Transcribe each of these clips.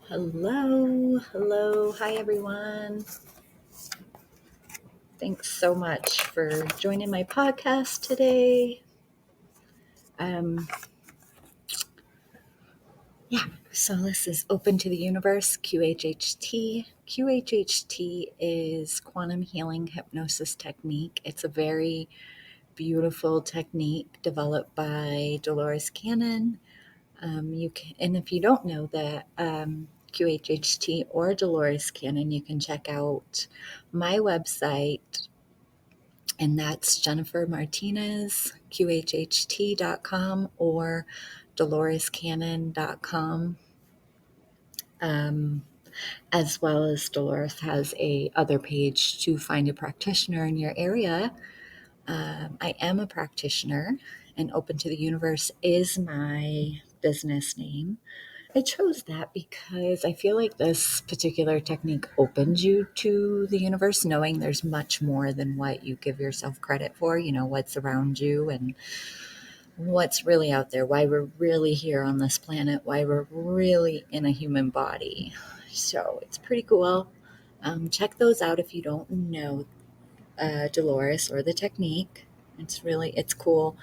Hello, hi everyone. Thanks so much for joining my podcast today. Um, so this is Open to the Universe, QHHT. QHHT is quantum healing hypnosis technique. It's a very beautiful technique developed by Dolores Cannon. And if you don't know that QHHT or Dolores Cannon, you can check out my website, and that's Jennifer Martinez, QHHT.com or DoloresCannon.com. Um, as well as Dolores has a other page to find a practitioner in your area. I am a practitioner, and Open to the Universe is my business name. I chose that because I feel like this particular technique opens you to the universe, knowing there's much more than what you give yourself credit for, what's around you and what's really out there, why we're really here on this planet, why we're really in a human body. So it's pretty cool. Check those out if you don't know Dolores or the technique. It's cool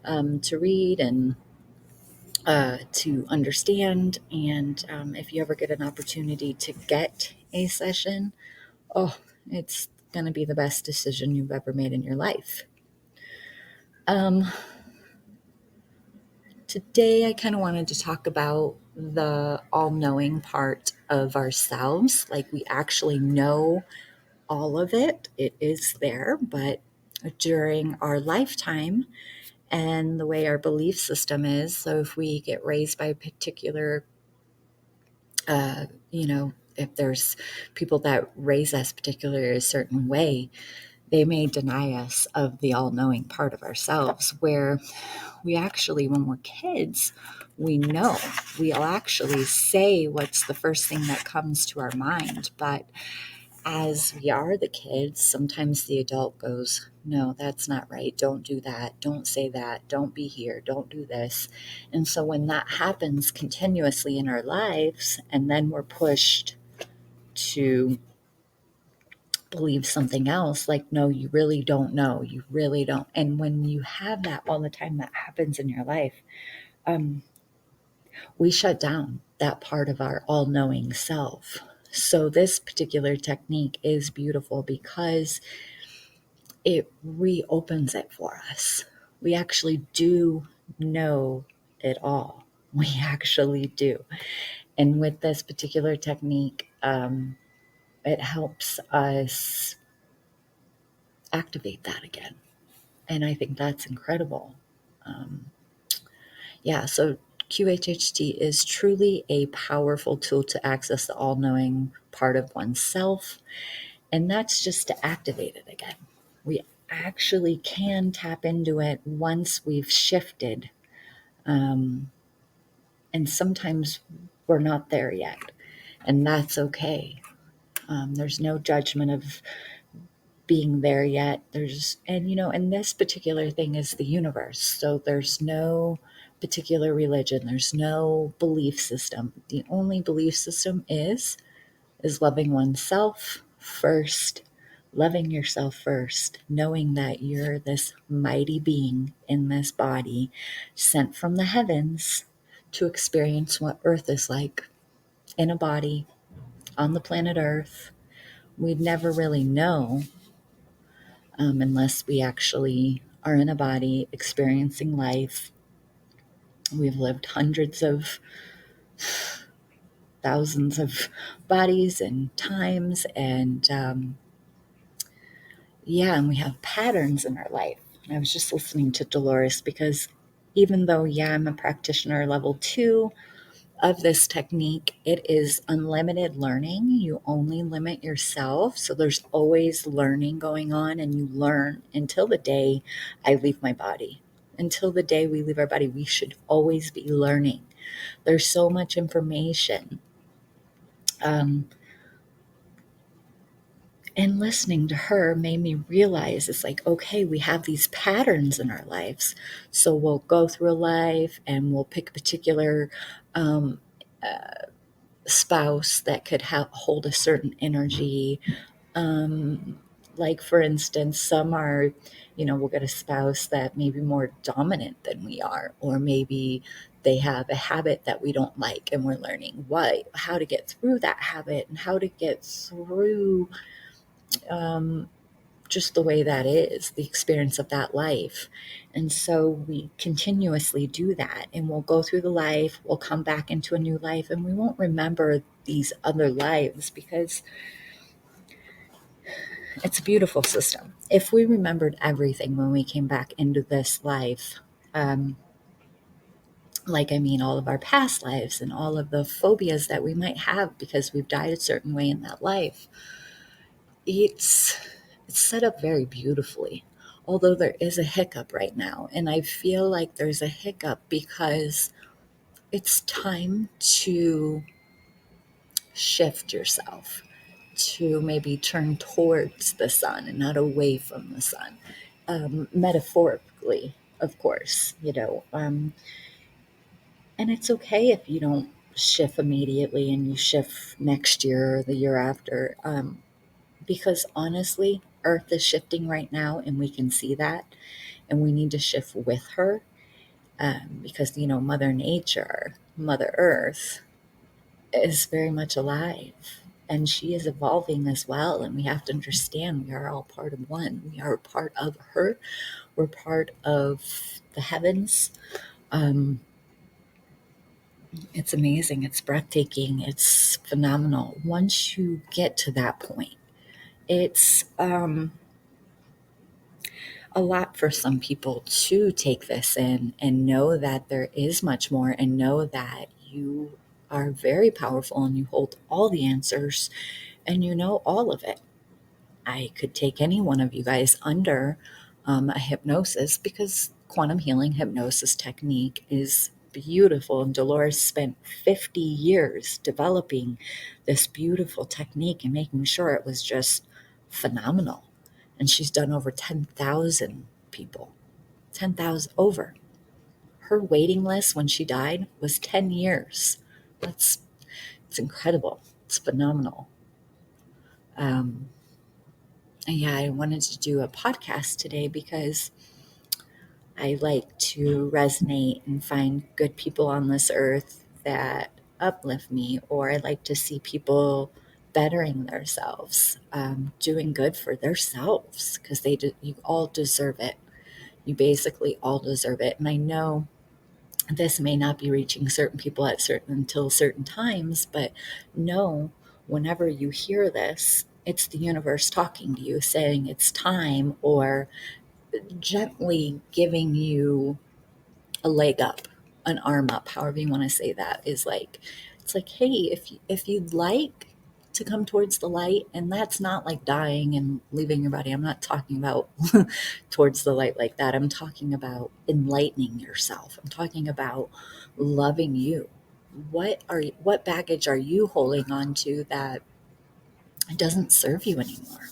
to read and to understand. And if you ever get an opportunity to get a session, oh, it's going to be the best decision you've ever made in your life. Um, Today, I kind of wanted to talk about the all knowing part of ourselves. Like, we actually know all of it, it is there, but during our lifetime, and the way our belief system is. So if we get raised by a particular uh, you know, if there's people that raise us particularly a certain way, they may deny us of the all knowing part of ourselves, where we actually, when we're kids, we know. We'll actually say what's the first thing that comes to our mind. But as we are the kids, sometimes the adult goes, no, that's not right. Don't do that. Don't say that. Don't be here. Don't do this. And so when that happens continuously in our lives, and then we're pushed to believe something else, like, no, you really don't know. You really don't. And when you have that all the time, that happens in your life, um, we shut down that part of our all knowing self. So this particular technique is beautiful because it reopens it for us. We actually do know it all. We actually do. And with this particular technique, it helps us activate that again. And I think that's incredible. Um, yeah, so QHHT is truly a powerful tool to access the all knowing part of oneself. And that's just to activate it again. We actually can tap into it once we've shifted. Um, and sometimes we're not there yet. And that's okay. There's no judgment of being there yet. And this particular thing is the universe. So there's no particular religion, there's no belief system. The only belief system is loving oneself first, loving yourself first, knowing that you're this mighty being in this body sent from the heavens to experience what Earth is like in a body on the planet Earth. We'd never really know unless we actually are in a body experiencing life. We've lived hundreds of thousands of bodies and times, and and we have patterns in our life. I was just listening to Dolores because even though, I'm a practitioner level 2 of this technique, it is unlimited learning. You only limit yourself. So there's always learning going on, and you learn until the day I leave my body. Until the day we leave our body, we should always be learning. There's so much information. Um, And listening to her made me realize it's like, okay, we have these patterns in our lives. So we'll go through life and we'll pick a particular um, spouse that could hold a certain energy. Um, like, for instance, some are, we'll get a spouse that may be more dominant than we are, or maybe they have a habit that we don't like, and we're learning how to get through that habit and how to get through um, just the way that is, the experience of that life. And so we continuously do that, and we'll go through the life, we'll come back into a new life, and we won't remember these other lives because it's a beautiful system. If we remembered everything when we came back into this life, um, all of our past lives and all of the phobias that we might have because we've died a certain way in that life, it's it's set up very beautifully. Although there is a hiccup right now, and I feel like there's a hiccup because it's time to shift yourself to maybe turn towards the sun and not away from the sun. Metaphorically, of course, and it's okay if you don't shift immediately and you shift next year or the year after. Because honestly, Earth is shifting right now, and we can see that, and we need to shift with her, because Mother Nature, Mother Earth, is very much alive, and she is evolving as well. And we have to understand we are all part of one. We are part of her. We're part of the heavens. Um, it's amazing. It's breathtaking. It's phenomenal. Once you get to that point, it's a lot for some people to take this in and know that there is much more, and know that you are very powerful and you hold all the answers and you know all of it. I could take any one of you guys under a hypnosis, because quantum healing hypnosis technique is beautiful. And Dolores spent 50 years developing this beautiful technique and making sure it was just phenomenal. And she's done over 10,000 people, 10,000 over. Her waiting list when she died was 10 years. That's It's incredible. It's phenomenal. Um, and yeah, I wanted to do a podcast today because I like to resonate and find good people on this earth that uplift me, or I like to see people bettering themselves, doing good for themselves, because you all deserve it. You basically all deserve it. And I know this may not be reaching certain people until certain times, but know, whenever you hear this, it's the universe talking to you, saying it's time, or gently giving you a leg up, an arm up, however you want to say that, is like, it's like, hey, if you'd like to come towards the light, and that's not like dying and leaving your body. I'm not talking about towards the light like that. I'm talking about enlightening yourself. I'm talking about loving you. What baggage are you holding on to that doesn't serve you anymore?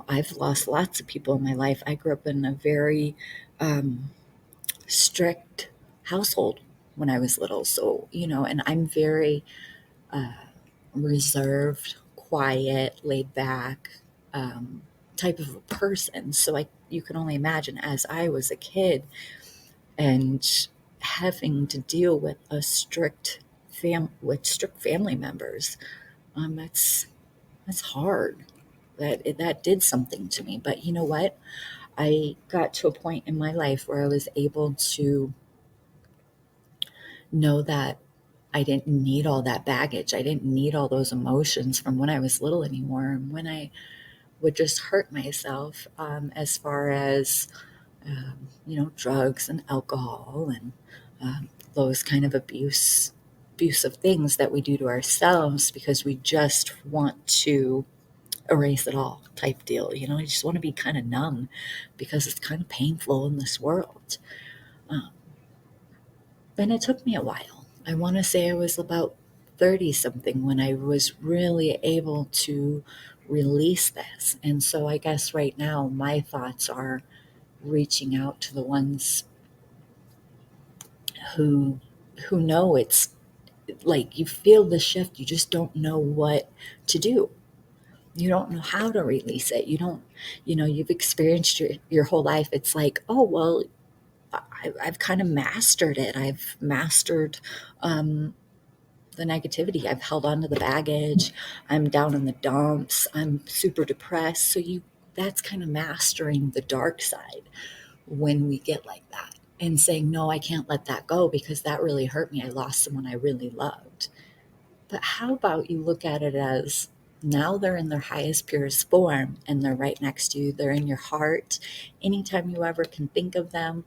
I've lost lots of people in my life. I grew up in a very strict household when I was little. So, and I'm very reserved, quiet, laid back type of a person. So you can only imagine, as I was a kid and having to deal with strict family members, that's hard. That did something to me. But you know what? I got to a point in my life where I was able to know that I didn't need all that baggage. I didn't need all those emotions from when I was little anymore. And when I would just hurt myself, as far as, drugs and alcohol and those kind of abusive things that we do to ourselves because we just want to erase it all type deal. I just want to be kind of numb because it's kind of painful in this world. Um, And it took me a while. I want to say I was about 30 something when I was really able to release this. And so I guess right now my thoughts are reaching out to the ones who who know like you feel the shift, you just don't know what to do. You don't know how to release it. You don't, you've experienced your whole life. It's like, oh, well, I've kind of mastered it. I've mastered um, the negativity. I've held on to the baggage. I'm down in the dumps. I'm super depressed. That's kind of mastering the dark side when we get like that and saying, no, I can't let that go because that really hurt me. I lost someone I really loved. But how about you look at it as now they're in their highest, purest form and they're right next to you. They're in your heart. Anytime you ever can think of them,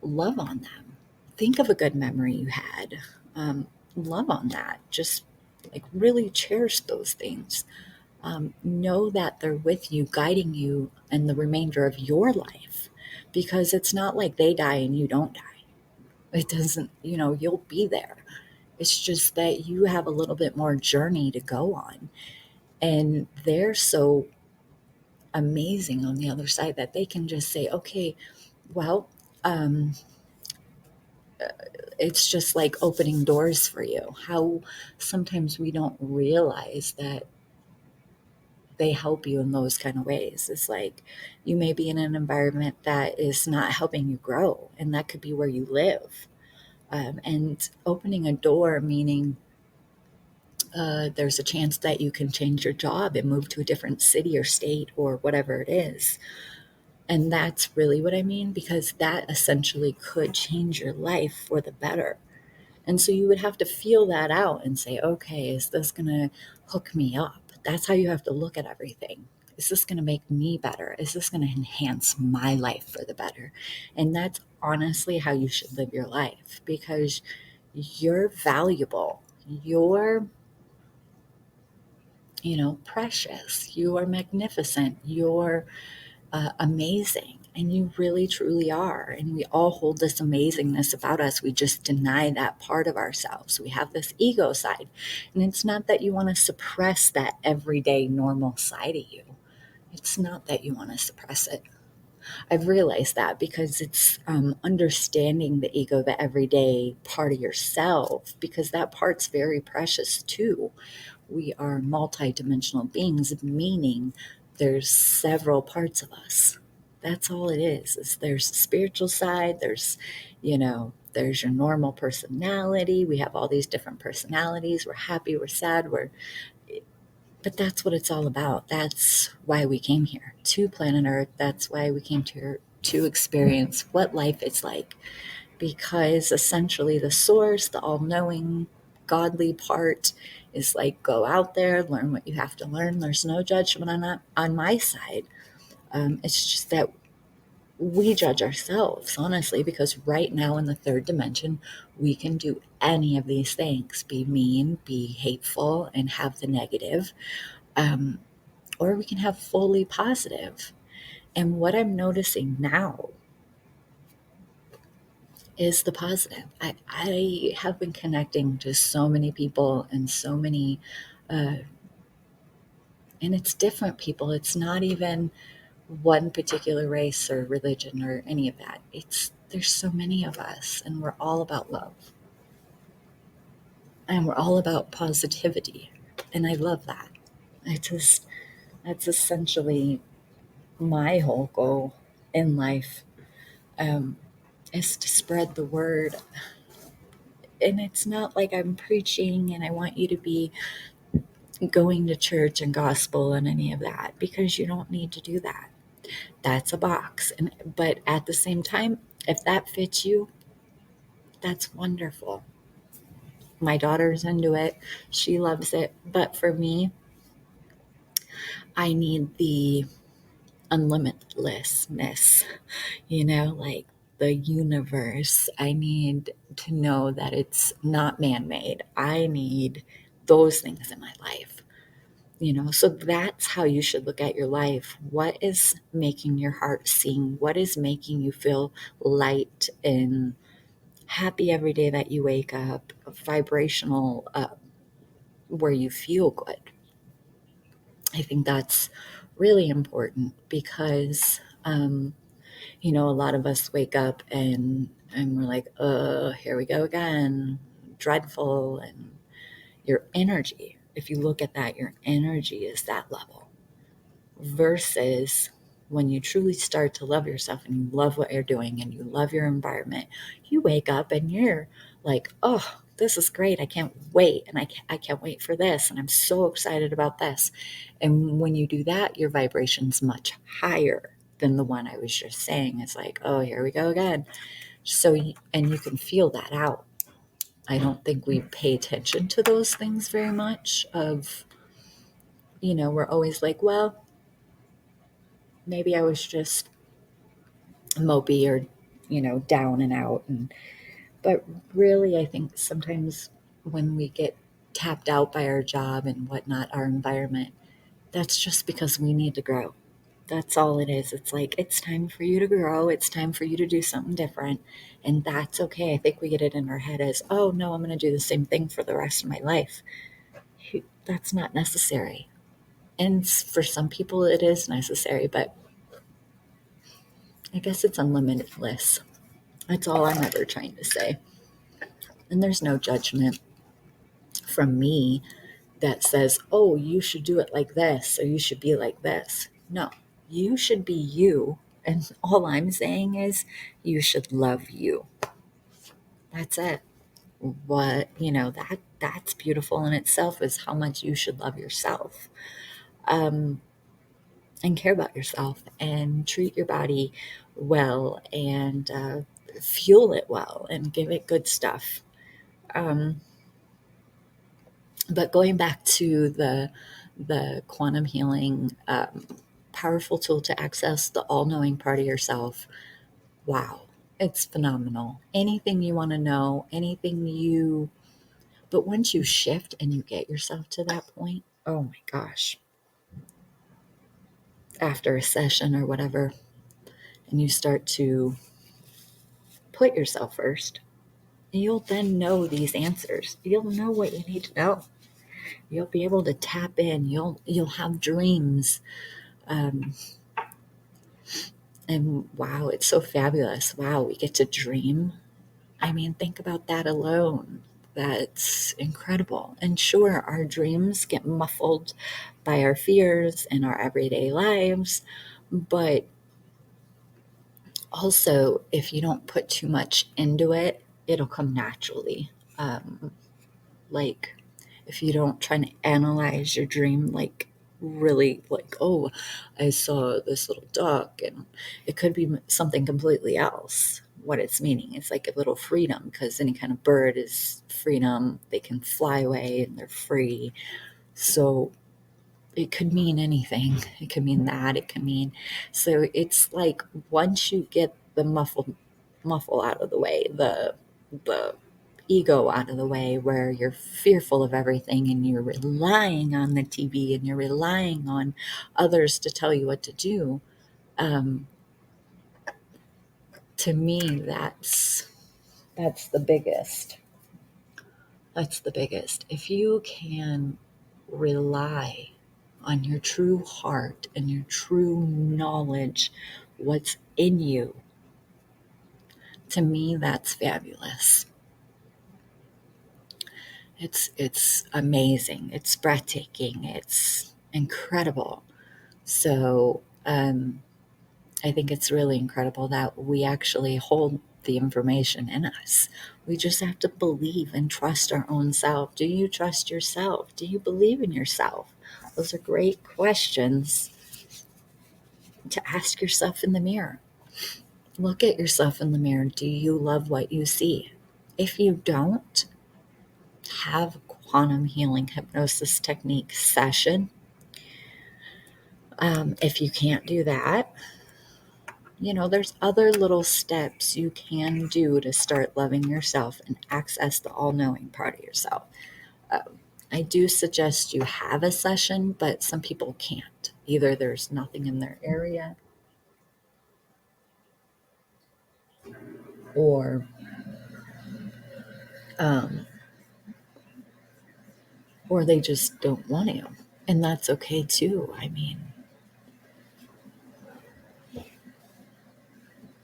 love on them. Think of a good memory you had. Love on that. Just like really cherish those things. Know that they're with you, guiding you in the remainder of your life because it's not like they die and you don't die. It doesn't, you'll be there. It's just that you have a little bit more journey to go on. And they're so amazing on the other side that they can just say, okay, well, um, it's just like opening doors for you. How sometimes we don't realize that they help you in those kind of ways. It's like you may be in an environment that is not helping you grow, and that could be where you live. And opening a door, meaning there's a chance that you can change your job and move to a different city or state or whatever it is. And that's really what I mean, because that essentially could change your life for the better. And so you would have to feel that out and say, okay, is this going to hook me up? That's how you have to look at everything. Is this going to make me better? Is this going to enhance my life for the better? And that's honestly how you should live your life because you're valuable. You're precious. You are magnificent. You're amazing. And you really, truly are. And we all hold this amazingness about us. We just deny that part of ourselves. We have this ego side. And it's not that you want to suppress that everyday normal side of you. It's not that you want to suppress it. I've realized that because it's understanding the ego, the everyday part of yourself, because that part's very precious too. We are multidimensional beings, meaning there's several parts of us. That's all it is there's the spiritual side, there's your normal personality. We have all these different personalities. We're happy, we're sad, but that's what it's all about. That's why we came here to planet Earth. That's why we came here to experience what life is like. Because essentially, the source, the all knowing, godly part is like go out there, learn what you have to learn. There's no judgment on my side. It's just that we judge ourselves, honestly, because right now in the third dimension, we can do any of these things be mean, be hateful, and have the negative. Um, or we can have fully positive. And what I'm noticing now is the positive. I have been connecting to so many people and so many, uh, and it's different people. It's not even one particular race or religion or any of that. There's so many of us, and we're all about love, and we're all about positivity, and I love that. I just That's essentially my whole goal in life. Um, is to spread the word. And it's not like I'm preaching and I want you to be going to church and gospel and any of that because you don't need to do that. That's a box. But at the same time, if that fits you, that's wonderful. My daughter's into it. She loves it. But for me, I need the unlimitlessness, like the universe. I need to know that it's not man made. I need those things in my life. So that's how you should look at your life. What is making your heart sing? What is making you feel light and happy every day that you wake up, vibrational, where you feel good? I think that's really important because a lot of us wake up and we're like, here we go again. dreadful, and your energy, if you look at that, your energy is that level versus when you truly start to love yourself and you love what you're doing and you love your environment, you wake up and you're like, oh, this is great. I can't wait. And I can't wait for this. And I'm so excited about this. And when you do that, your vibration's much higher than the one I was just saying. It's like, oh, here we go again. So, and you can feel that out. I don't think we pay attention to those things very much of, we're always like, well, maybe I was just mopey or down and out, but really I think sometimes when we get tapped out by our job and whatnot, our environment, that's just because we need to grow. That's all it is. It's like, it's time for you to grow, it's time for you to do something different, and that's okay. I think we get it in our head as, oh no, I'm going to do the same thing for the rest of my life. That's not necessary. And for some people it is necessary, but I guess it's unlimited bliss. That's all I'm ever trying to say. And there's no judgment from me that says, oh, you should do it like this or you should be like this. No, you should be you. And all I'm saying is you should love you. That's it. That's beautiful in itself, is how much you should love yourself, and care about yourself and treat your body well, and fuel it well and give it good stuff. Um, But going back to the quantum healing, powerful tool to access the all-knowing part of yourself. Wow, it's phenomenal. Anything you want to know, but once you shift and you get yourself to that point, oh my gosh, after a session or whatever, and you start to put yourself first, you'll then know these answers. You'll know what you need to know. You'll be able to tap in. You'll have dreams. Um, And wow, it's so fabulous. Wow, we get to dream. I mean, think about that alone. That's incredible. And sure, our dreams get muffled by our fears and our everyday lives. But also, if you don't put too much into it, it'll come naturally. Like, if you don't try to analyze your dream, like really, like, oh, I saw this little duck, and it could be something completely else. What it's meaning, it's like a little freedom, because any kind of bird is freedom. They can fly away and they're free. So it could mean anything. It could mean that. It could mean, so it's like, once you get the muffle out of the way, the ego out of the way, where you're fearful of everything and you're relying on the TV and you're relying on others to tell you what to do. Um, to me, that's the biggest. That's the biggest. If you can rely on your true heart and your true knowledge, what's in you, to me, that's fabulous. It's amazing. It's breathtaking. It's incredible. So I think it's really incredible that we actually hold the information in us. We just have to believe and trust our own self. Do you trust yourself? Do you believe in yourself? Those are great questions to ask yourself in the mirror. Look at yourself in the mirror. Do you love what you see? If you don't, have a quantum healing hypnosis technique session. If you can't do that, there's other little steps you can do to start loving yourself and access the all knowing part of yourself. I do suggest you have a session, but some people can't. Either there's nothing in their area, or um, or they just don't want to. And that's okay too. I mean,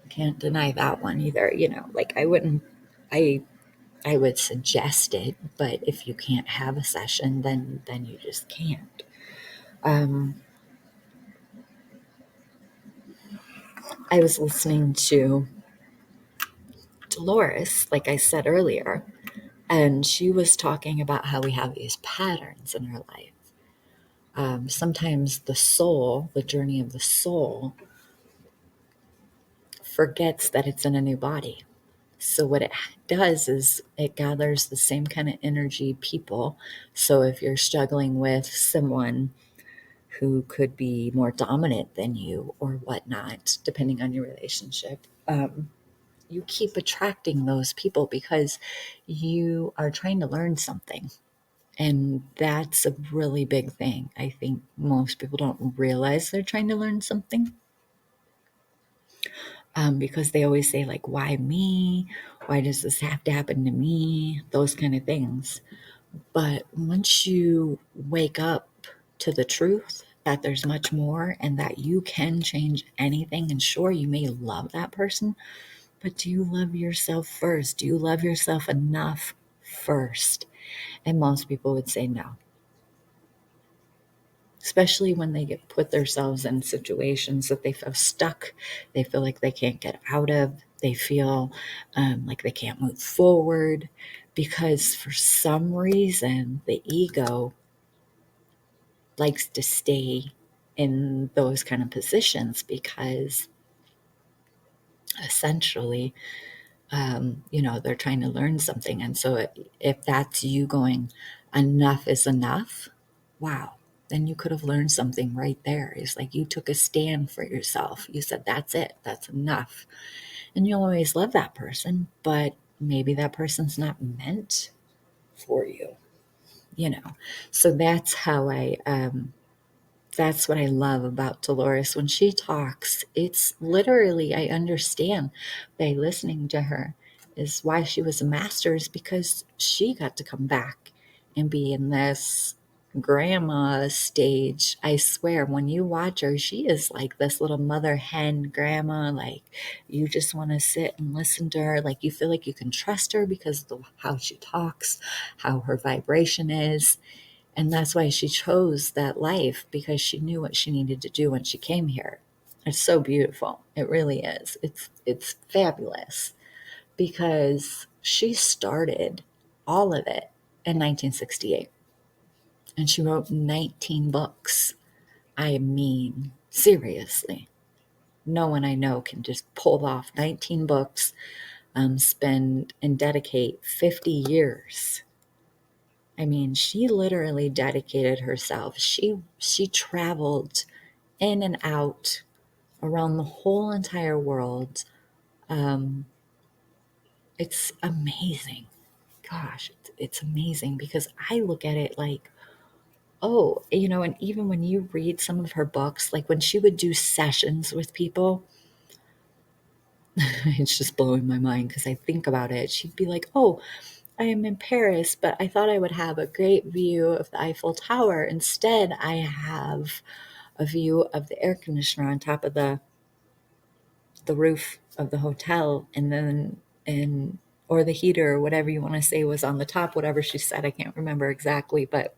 can't deny that one either. Like, I wouldn't, I I would suggest it, but if you can't have a session, then you just can't. Um, I was listening to Dolores, like I said earlier, and she was talking about how we have these patterns in our life. Sometimes the soul, the journey of the soul, forgets that it's in a new body. So what it does is it gathers the same kind of energy people. So if you're struggling with someone who could be more dominant than you or whatnot, depending on your relationship, you keep attracting those people because you are trying to learn something. And that's a really big thing. I think most people don't realize they're trying to learn something, because they always say, like, why me? Why does this have to happen to me? Those kind of things. But once you wake up to the truth that there's much more and that you can change anything, and sure, you may love that person, but do you love yourself first? Do you love yourself enough first? And most people would say no, especially when they get put themselves in situations that they feel stuck, they feel like they can't get out of, they feel like they can't move forward because for some reason the ego likes to stay in those kind of positions because essentially, they're trying to learn something. And so if that's you going, enough is enough, wow, then you could have learned something right there. It's like you took a stand for yourself. You said, that's it, that's enough. And you'll always love that person, but maybe that person's not meant for you, you know? So that's what I love about Dolores. When she talks, it's literally, I understand by listening to her, is why she was a master, is because she got to come back and be in this grandma stage. I swear, when you watch her, she is like this little mother hen grandma. Like, you just want to sit and listen to her. Like, you feel like you can trust her because of how she talks, how her vibration is. And that's why she chose that life, because she knew what she needed to do when she came here. It's so beautiful. It really is. It's fabulous because she started all of it in 1968 and she wrote 19 books. I mean, seriously. No one I know can just pull off 19 books, spend and dedicate 50 years. I mean, she literally dedicated herself. She traveled in and out around the whole entire world. Um, it's amazing. Gosh, it's amazing because I look at it like, oh, and even when you read some of her books, like when she would do sessions with people, it's just blowing my mind because I think about it. She'd be like, oh, I am in Paris, but I thought I would have a great view of the Eiffel Tower. Instead, I have a view of the air conditioner on top of the roof of the hotel, and then and or the heater or whatever you want to say was on the top, whatever she said, I can't remember exactly, but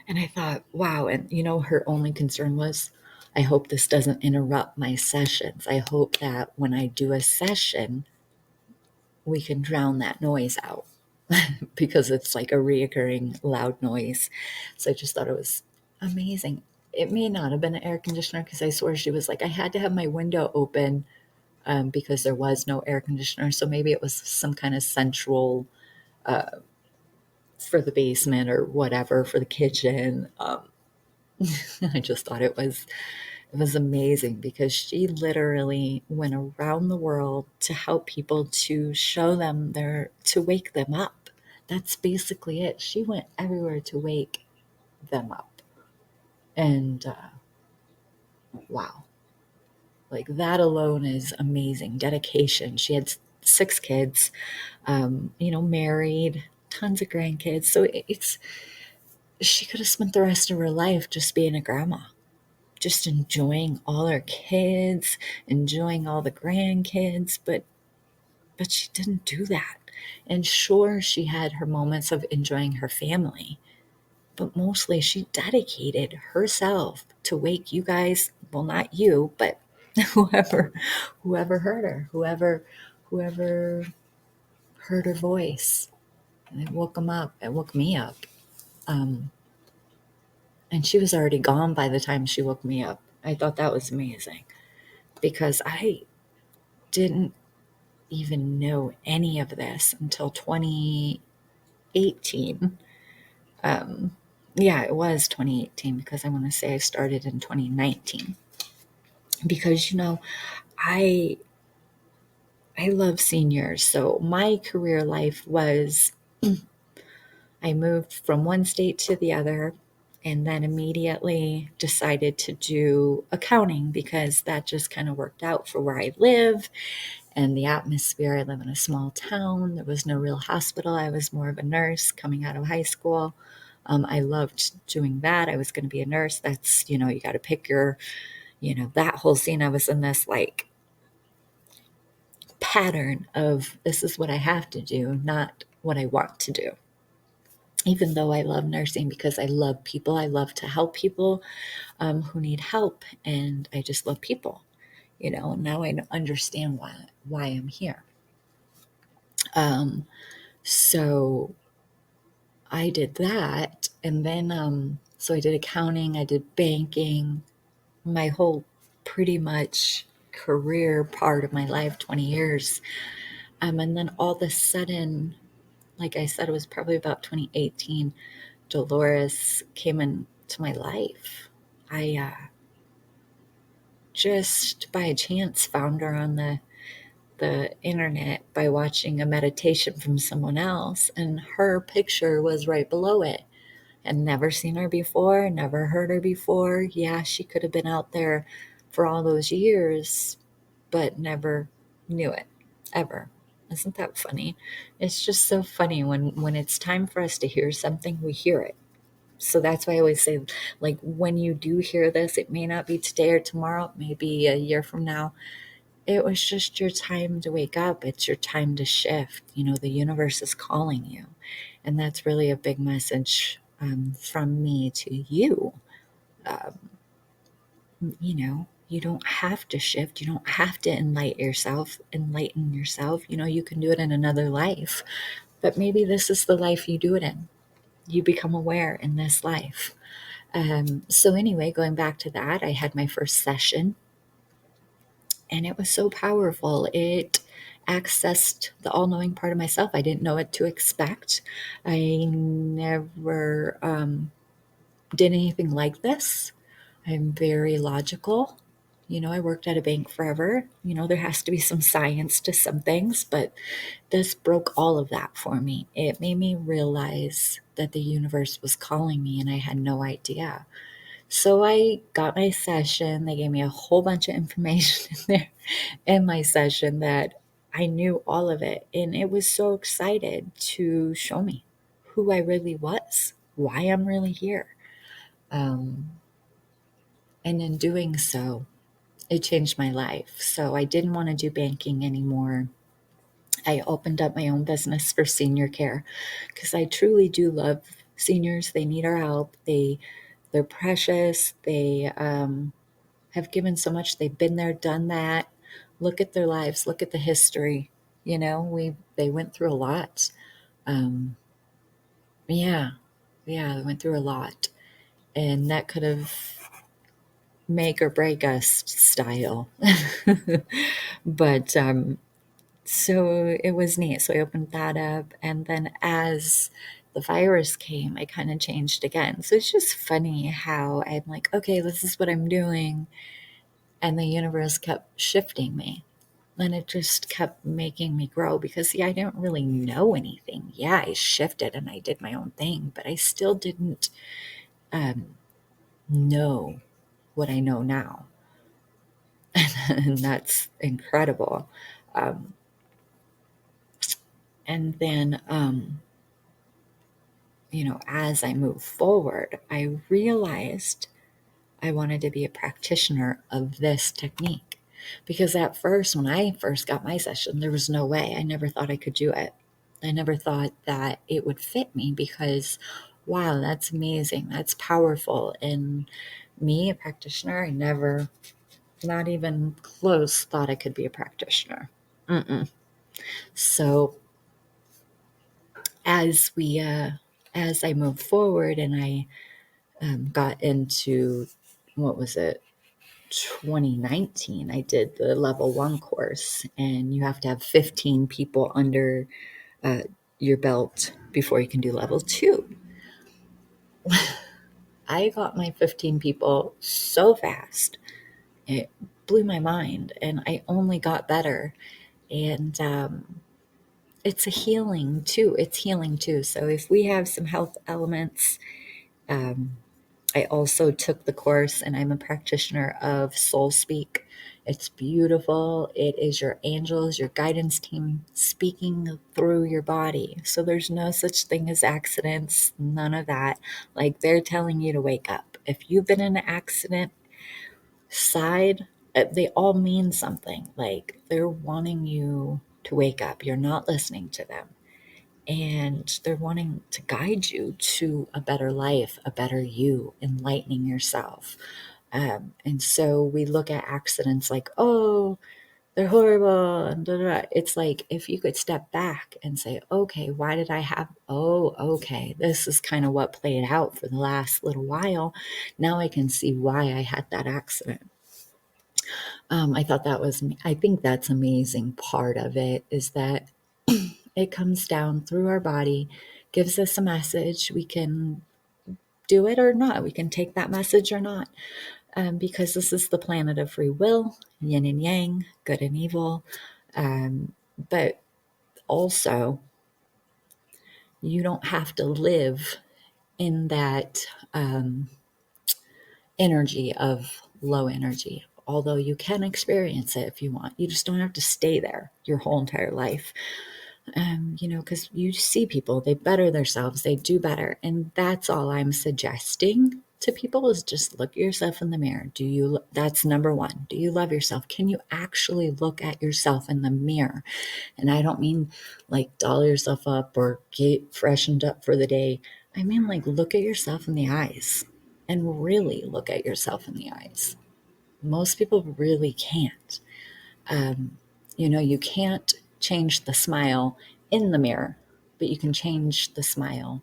and I thought, wow. And her only concern was, I hope this doesn't interrupt my sessions. I hope that when I do a session, we can drown that noise out because it's like a reoccurring loud noise. So I just thought it was amazing. It may not have been an air conditioner because I swear she was like, I had to have my window open, because there was no air conditioner. So maybe it was some kind of central, for the basement or whatever for the kitchen. I just thought it was amazing because she literally went around the world to help people, to show them to wake them up. That's basically it. She went everywhere to wake them up. And wow, like that alone is amazing. Dedication. She had 6 kids, married, tons of grandkids. So she could have spent the rest of her life just being a grandma, just enjoying all her kids, enjoying all the grandkids, but But she didn't do that. And sure, she had her moments of enjoying her family, but mostly she dedicated herself to wake you guys, well, not you, but whoever whoever heard her, whoever heard her voice. And it woke them up. It woke me up. Um, and she was already gone by the time she woke me up. I thought that was amazing because I didn't even know any of this until 2018. Yeah, it was 2018 because I want to say I started in 2019. Because I I love seniors. So my career life was I moved from one state to the other and then immediately decided to do accounting because that just kind of worked out for where I live and the atmosphere. I live in a small town. There was no real hospital. I was more of a nurse coming out of high school. I loved doing that. I was going to be a nurse. That's, you got to pick that whole scene. I was in this like pattern of this is what I have to do, not what I want to do. Even though I love nursing because I love people, I love to help people who need help, and I just love people. Now I understand why I'm here. Um, so I did that, and then so I did accounting, I did banking, my whole pretty much career part of my life, 20 years. And then all of a sudden, like I said, it was probably about 2018, Dolores came into my life. I just by chance found her on the internet by watching a meditation from someone else, and her picture was right below it. And never seen her before, never heard her before. Yeah, she could have been out there for all those years, but never knew it ever. Isn't that funny? It's just so funny when it's time for us to hear something, we hear it. So that's why I always say, like, when you do hear this, it may not be today or tomorrow, it may be a year from now. It was just your time to wake up. It's your time to shift. The universe is calling you. And that's really a big message from me to you. Um, you don't have to shift. You don't have to enlighten yourself. You can do it in another life. But maybe this is the life you do it in. You become aware in this life. So anyway, going back to that, I had my first session and it was so powerful. It accessed the all-knowing part of myself. I didn't know what to expect. I never did anything like this. I'm very logical. I worked at a bank forever. There has to be some science to some things, but this broke all of that for me. It made me realize that the universe was calling me and I had no idea. So I got my session. They gave me a whole bunch of information in there in my session that I knew all of it. And it was so excited to show me who I really was, why I'm really here. Um, and in doing so, it changed my life. So I didn't want to do banking anymore. I opened up my own business for senior care because I truly do love seniors. They need our help. They're precious. They have given so much. They've been there, done that. Look at their lives. Look at the history. They went through a lot. Um, yeah, yeah, they went through a lot, and that could have make or break us style. But so it was neat. So I opened that up, and then as the virus came, I kind of changed again. So it's just funny how I'm like, okay, this is what I'm doing, and the universe kept shifting me. And it just kept making me grow because, see, I didn't really know anything. Yeah, I shifted and I did my own thing, but I still didn't um, know what I know now. And that's incredible. Um, and then, as I moved forward, I realized I wanted to be a practitioner of this technique. Because at first, when I first got my session, there was no way. I never thought I could do it. I never thought that it would fit me because, wow, that's amazing. That's powerful. And me, a practitioner, I never, not even close, thought I could be a practitioner. Mm-mm. So as we, as I moved forward and I got into, what was it, 2019, I did the level 1 course, and you have to have 15 people under uh, your belt before you can do level 2. I got my 15 people so fast. It blew my mind, and I only got better. And it's a healing too. It's healing too. So if we have some health elements, um, I also took the course and I'm a practitioner of Soul Speak. It's beautiful. It is your angels, your guidance team speaking through your body. So there's no such thing as accidents, none of that. Like they're telling you to wake up. If you've been in an accident, side, they all mean something. Like they're wanting you to wake up. You're not listening to them, and they're wanting to guide you to a better life, a better you, enlightening yourself. And so we look at accidents like, oh, they're horrible, and da, da, da. It's like if you could step back and say, okay, why did I have, oh, okay, this is kind of what played out for the last little while. Now I can see why I had that accident. I thought that was, I think that's amazing part of it is that it comes down through our body, gives us a message. We can do it or not. We can take that message or not, because this is the planet of free will, yin and yang, good and evil. But also, you don't have to live in that energy of low energy. Although you can experience it if you want, you just don't have to stay there your whole entire life. Because you see people, they better themselves, they do better. And that's all I'm suggesting to people is just look at yourself in the mirror. That's number one. Do you love yourself? Can you actually look at yourself in the mirror? And I don't mean like doll yourself up or get freshened up for the day. I mean, like, look at yourself in the eyes and really look at yourself in the eyes. Most people really can't. Um, you can't change the smile in the mirror, but you can change the smile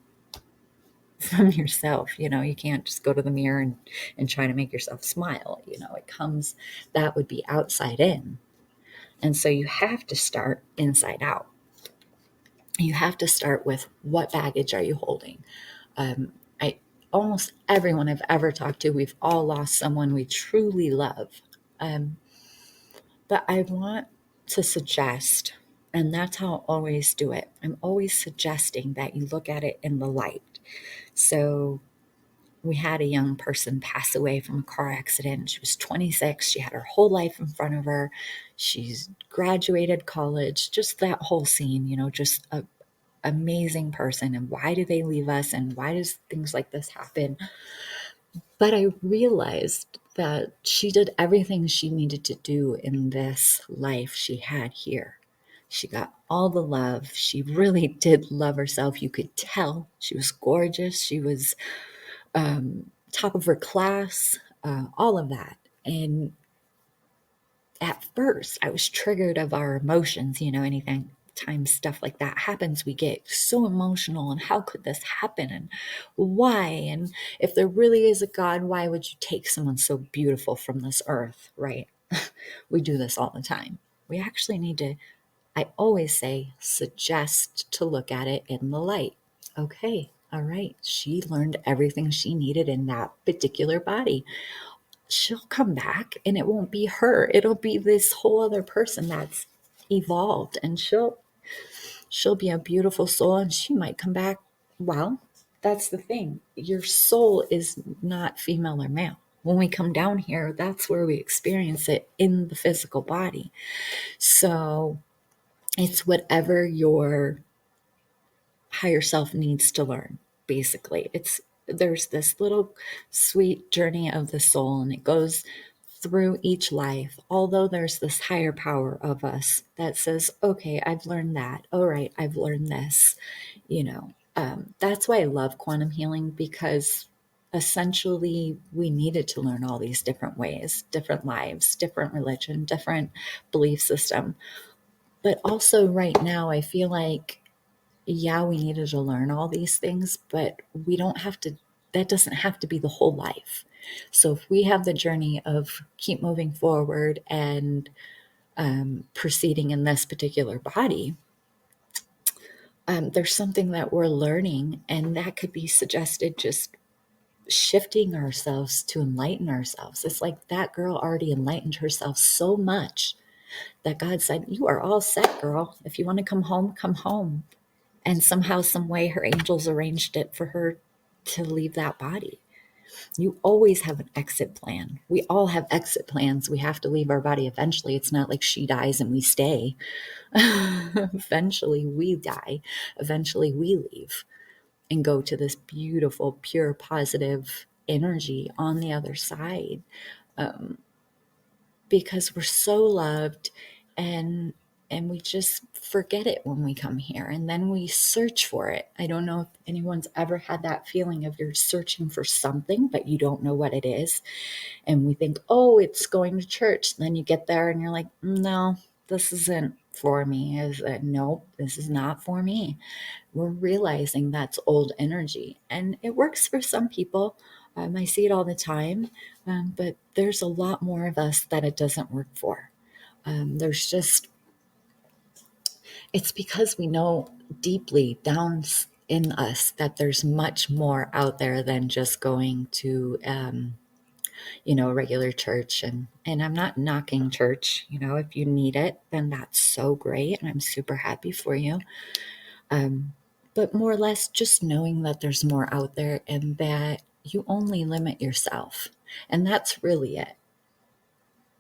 from yourself. You can't just go to the mirror and try to make yourself smile. It comes, that would be outside in. And so you have to start inside out. You have to start with what baggage are you holding? I almost everyone I've ever talked to, we've all lost someone we truly love. Um, But I want to suggest, and that's how I always do it. I'm always suggesting that you look at it in the light. So we had a young person pass away from a car accident. She was 26. She had her whole life in front of her. She's graduated college, just that whole scene, just a amazing person. And why do they leave us? And why does things like this happen? But I realized that she did everything she needed to do in this life she had here. She got all the love. She really did love herself. You could tell she was gorgeous. She was top of her class, all of that. And at first, I was triggered of our emotions, anything time stuff like that happens, we get so emotional. And how could this happen? And why? And if there really is a God, why would you take someone so beautiful from this earth, right? We do this all the time. We actually need to, I always say, suggest to look at it in the light. Okay, all right. She learned everything she needed in that particular body. She'll come back and it won't be her. It'll be this whole other person that's evolved, and she'll be a beautiful soul, and she might come back. Well, that's the thing. Your soul is not female or male. When we come down here, that's where we experience it in the physical body. So it's whatever your higher self needs to learn, basically. There's this little sweet journey of the soul, and it goes through each life, although there's this higher power of us that says, okay, I've learned that. All right, I've learned this. That's why I love quantum healing, because essentially we needed to learn all these different ways, different lives, different religion, different belief system. But also right now, I feel like, yeah, we needed to learn all these things, but we don't have to, that doesn't have to be the whole life. So if we have the journey of keep moving forward and proceeding in this particular body, there's something that we're learning, and that could be suggested just shifting ourselves to enlighten ourselves. It's like that girl already enlightened herself so much that God said, you are all set, girl. If you want to come home, come home. And somehow, some way, her angels arranged it for her to leave that body. You always have an exit plan. We all have exit plans. We have to leave our body eventually. It's not like she dies and we stay. Eventually we die. Eventually we leave and go to this beautiful, pure, positive energy on the other side, because we're so loved, and we just forget it when we come here, and then we search for it. I don't know if anyone's ever had that feeling of you're searching for something but you don't know what it is, and we think, oh, it's going to church. Then you get there and you're like, no, this isn't for me. Nope, this is not for me. We're realizing that's old energy, and it works for some people. I see it all the time, but there's a lot more of us that it doesn't work for. There's just, it's because we know deeply down in us that there's much more out there than just going to a regular church. And I'm not knocking church. If you need it, then that's so great, and I'm super happy for you. But more or less just knowing that there's more out there, and that you only limit yourself. And that's really it.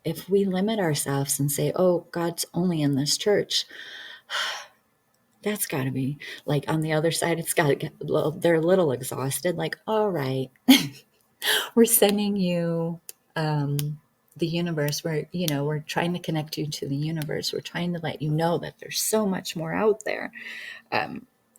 If we limit ourselves and say, oh, God's only in this church, that's got to be like on the other side, it's got to get, they're a little exhausted. Like, all right, we're sending you the universe. We're trying to connect you to the universe. We're trying to let you know that there's so much more out there.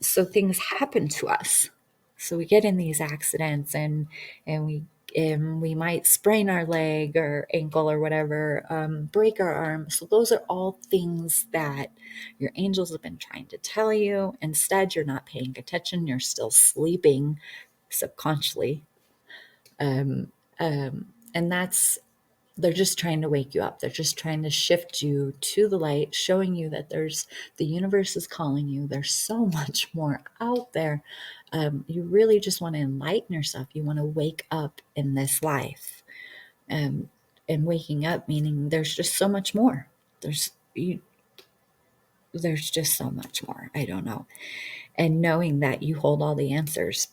So things happen to us. So we get in these accidents, and we might sprain our leg or ankle or whatever, break our arm. So those are all things that your angels have been trying to tell you. Instead, you're not paying attention. You're still sleeping subconsciously. And they're just trying to wake you up. They're just trying to shift you to the light, showing you that the universe is calling you. There's so much more out there. You really just want to enlighten yourself. You want to wake up in this life. And waking up meaning there's just so much more. There's just so much more. I don't know. And knowing that you hold all the answers.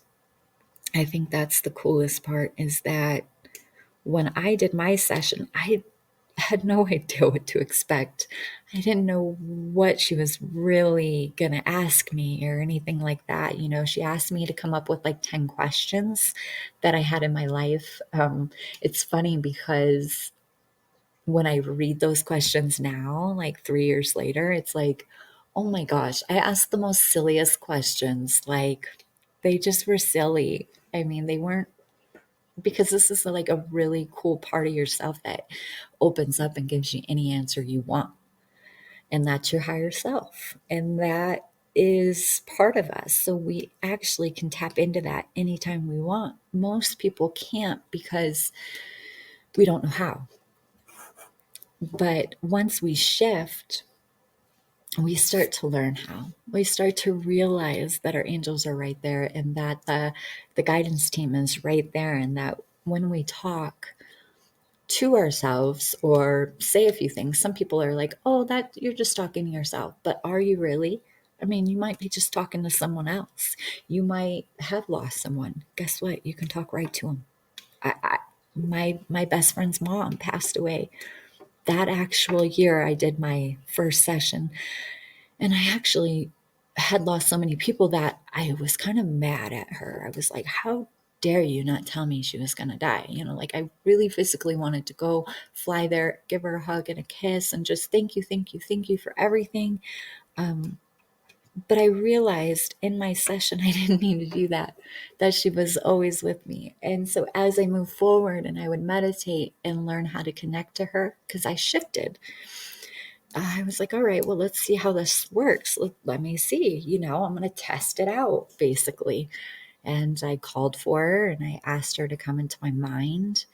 I think that's the coolest part, is that when I did my session, I had no idea what to expect. I didn't know what she was really going to ask me or anything like that. She asked me to come up with like 10 questions that I had in my life. It's funny because when I read those questions now, like 3 years later, it's like, oh my gosh, I asked the most silliest questions. Like, they just were silly. I mean, they weren't, because this is like a really cool part of yourself that opens up and gives you any answer you want. And that's your higher self. And that is part of us. So we actually can tap into that anytime we want. Most people can't because we don't know how. But once we shift, we start to learn how. We start to realize that our angels are right there, and that the guidance team is right there, and that when we talk to ourselves or say a few things, some people are like, oh, that you're just talking to yourself. But are you really? I mean, you might be just talking to someone else. You might have lost someone. Guess what? You can talk right to them. My best friend's mom passed away that actual year I did my first session. And I actually had lost so many people that I was kind of mad at her. I was like, how dare you not tell me she was going to die? Like I really physically wanted to go fly there, give her a hug and a kiss, and just thank you, thank you, thank you for everything. But I realized in my session, I didn't need to do that she was always with me. And so as I moved forward and I would meditate and learn how to connect to her, because I shifted, I was like, all right, well, let's see how this works. Let me see, I'm going to test it out, basically. And I called for her and I asked her to come into my mind.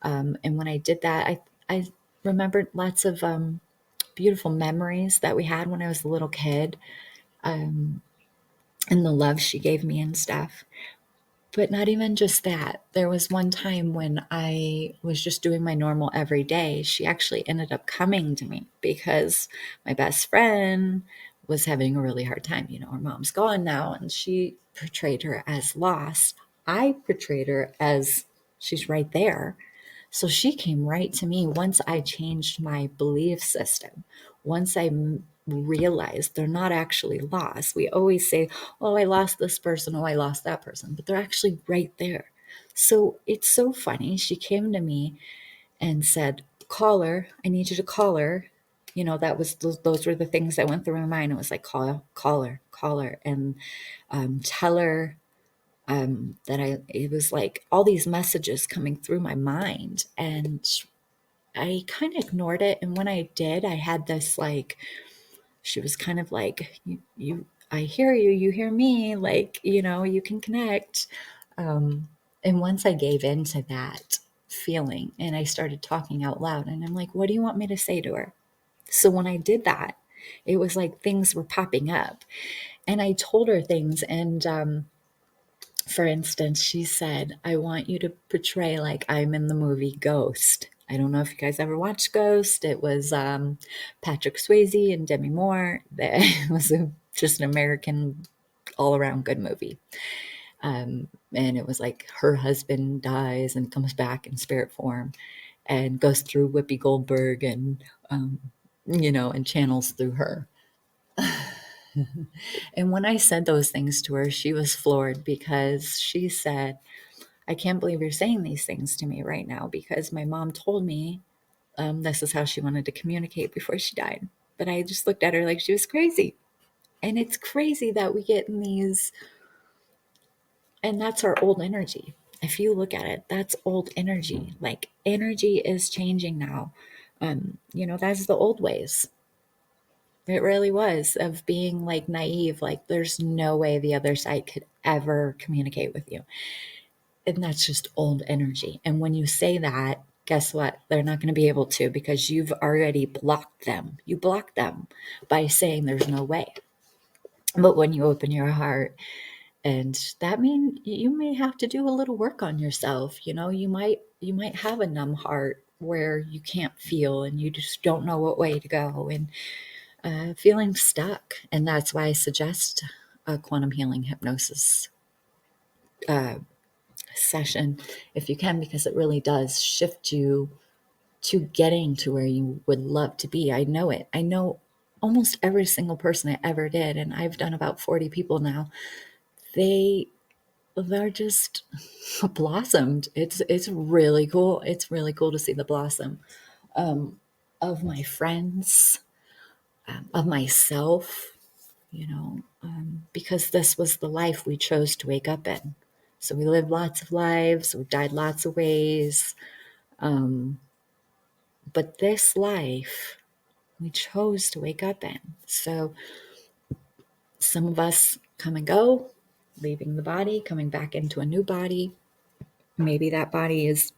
And when I did that, I remembered lots of beautiful memories that we had when I was a little kid, um, and the love she gave me and stuff. But not even just that. There was one time when I was just doing my normal everyday. She actually ended up coming to me because my best friend was having a really hard time. Her mom's gone now, and she portrayed her as lost. I portrayed her as she's right there. So she came right to me once I changed my belief system. Once I realized they're not actually lost. We always say, oh, I lost this person, oh, I lost that person, but they're actually right there. So it's so funny. She came to me and said, call her. I need you to call her. That was those were the things that went through my mind. It was like, call her, and tell her that it was like all these messages coming through my mind, and I kind of ignored it. And when I did, I had this like, she was kind of like, I hear you, you hear me, like, you can connect. And once I gave in to that feeling and I started talking out loud, and I'm like, what do you want me to say to her? So when I did that, it was like things were popping up, and I told her things. And for instance, she said, I want you to portray like I'm in the movie Ghost. I don't know if you guys ever watched Ghost. It was Patrick Swayze and Demi Moore. It was just an American all around good movie. And it was like her husband dies and comes back in spirit form and goes through Whoopi Goldberg and, and channels through her. And when I said those things to her, she was floored because she said, I can't believe you're saying these things to me right now, because my mom told me this is how she wanted to communicate before she died. But I just looked at her like she was crazy. And it's crazy that we get in these, and that's our old energy. If you look at it, that's old energy. Like energy is changing now. That's the old ways. It really was, of being like naive, like there's no way the other side could ever communicate with you. And that's just old energy. And when you say that, guess what? They're not going to be able to, because you've already blocked them. You block them by saying there's no way. But when you open your heart, and that means you may have to do a little work on yourself. You might have a numb heart where you can't feel and you just don't know what way to go, and feeling stuck. And that's why I suggest a quantum healing hypnosis uh, session if you can, because it really does shift you to getting to where you would love to be. I know it. I know almost every single person I ever did, and I've done about 40 people now. They're just blossomed. It's really cool. It's really cool to see the blossom of my friends, of myself, because this was the life we chose to wake up in. So we lived lots of lives, we died lots of ways. But this life we chose to wake up in. So some of us come and go, leaving the body, coming back into a new body. Maybe that body is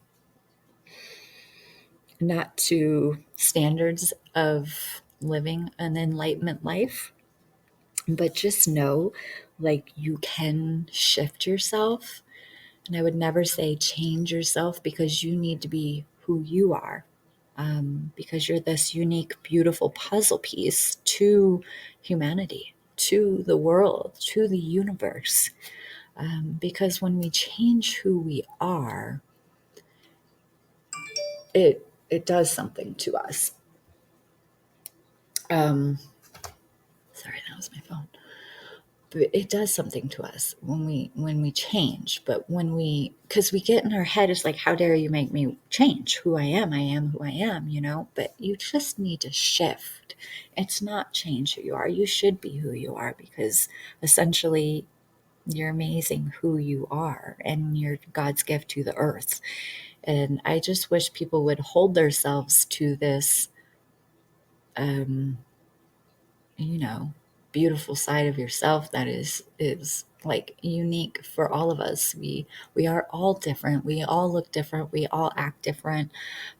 not to standards of living an enlightenment life, but just know, like, you can shift yourself. And I would never say change yourself, because you need to be who you are, because you're this unique, beautiful puzzle piece to humanity, to the world, to the universe. Because when we change who we are, it does something to us. Sorry, that was my phone. it does something to us when we change. But when we, because we get in our head, it's like, how dare you make me change who I am who I am, you know. But you just need to shift. It's not change who you are. You should be who you are, because essentially you're amazing who you are, and you're God's gift to the earth. And I just wish people would hold themselves to this, um, you know, beautiful side of yourself that is like unique for all of us. We are all different. We all look different. We all act different,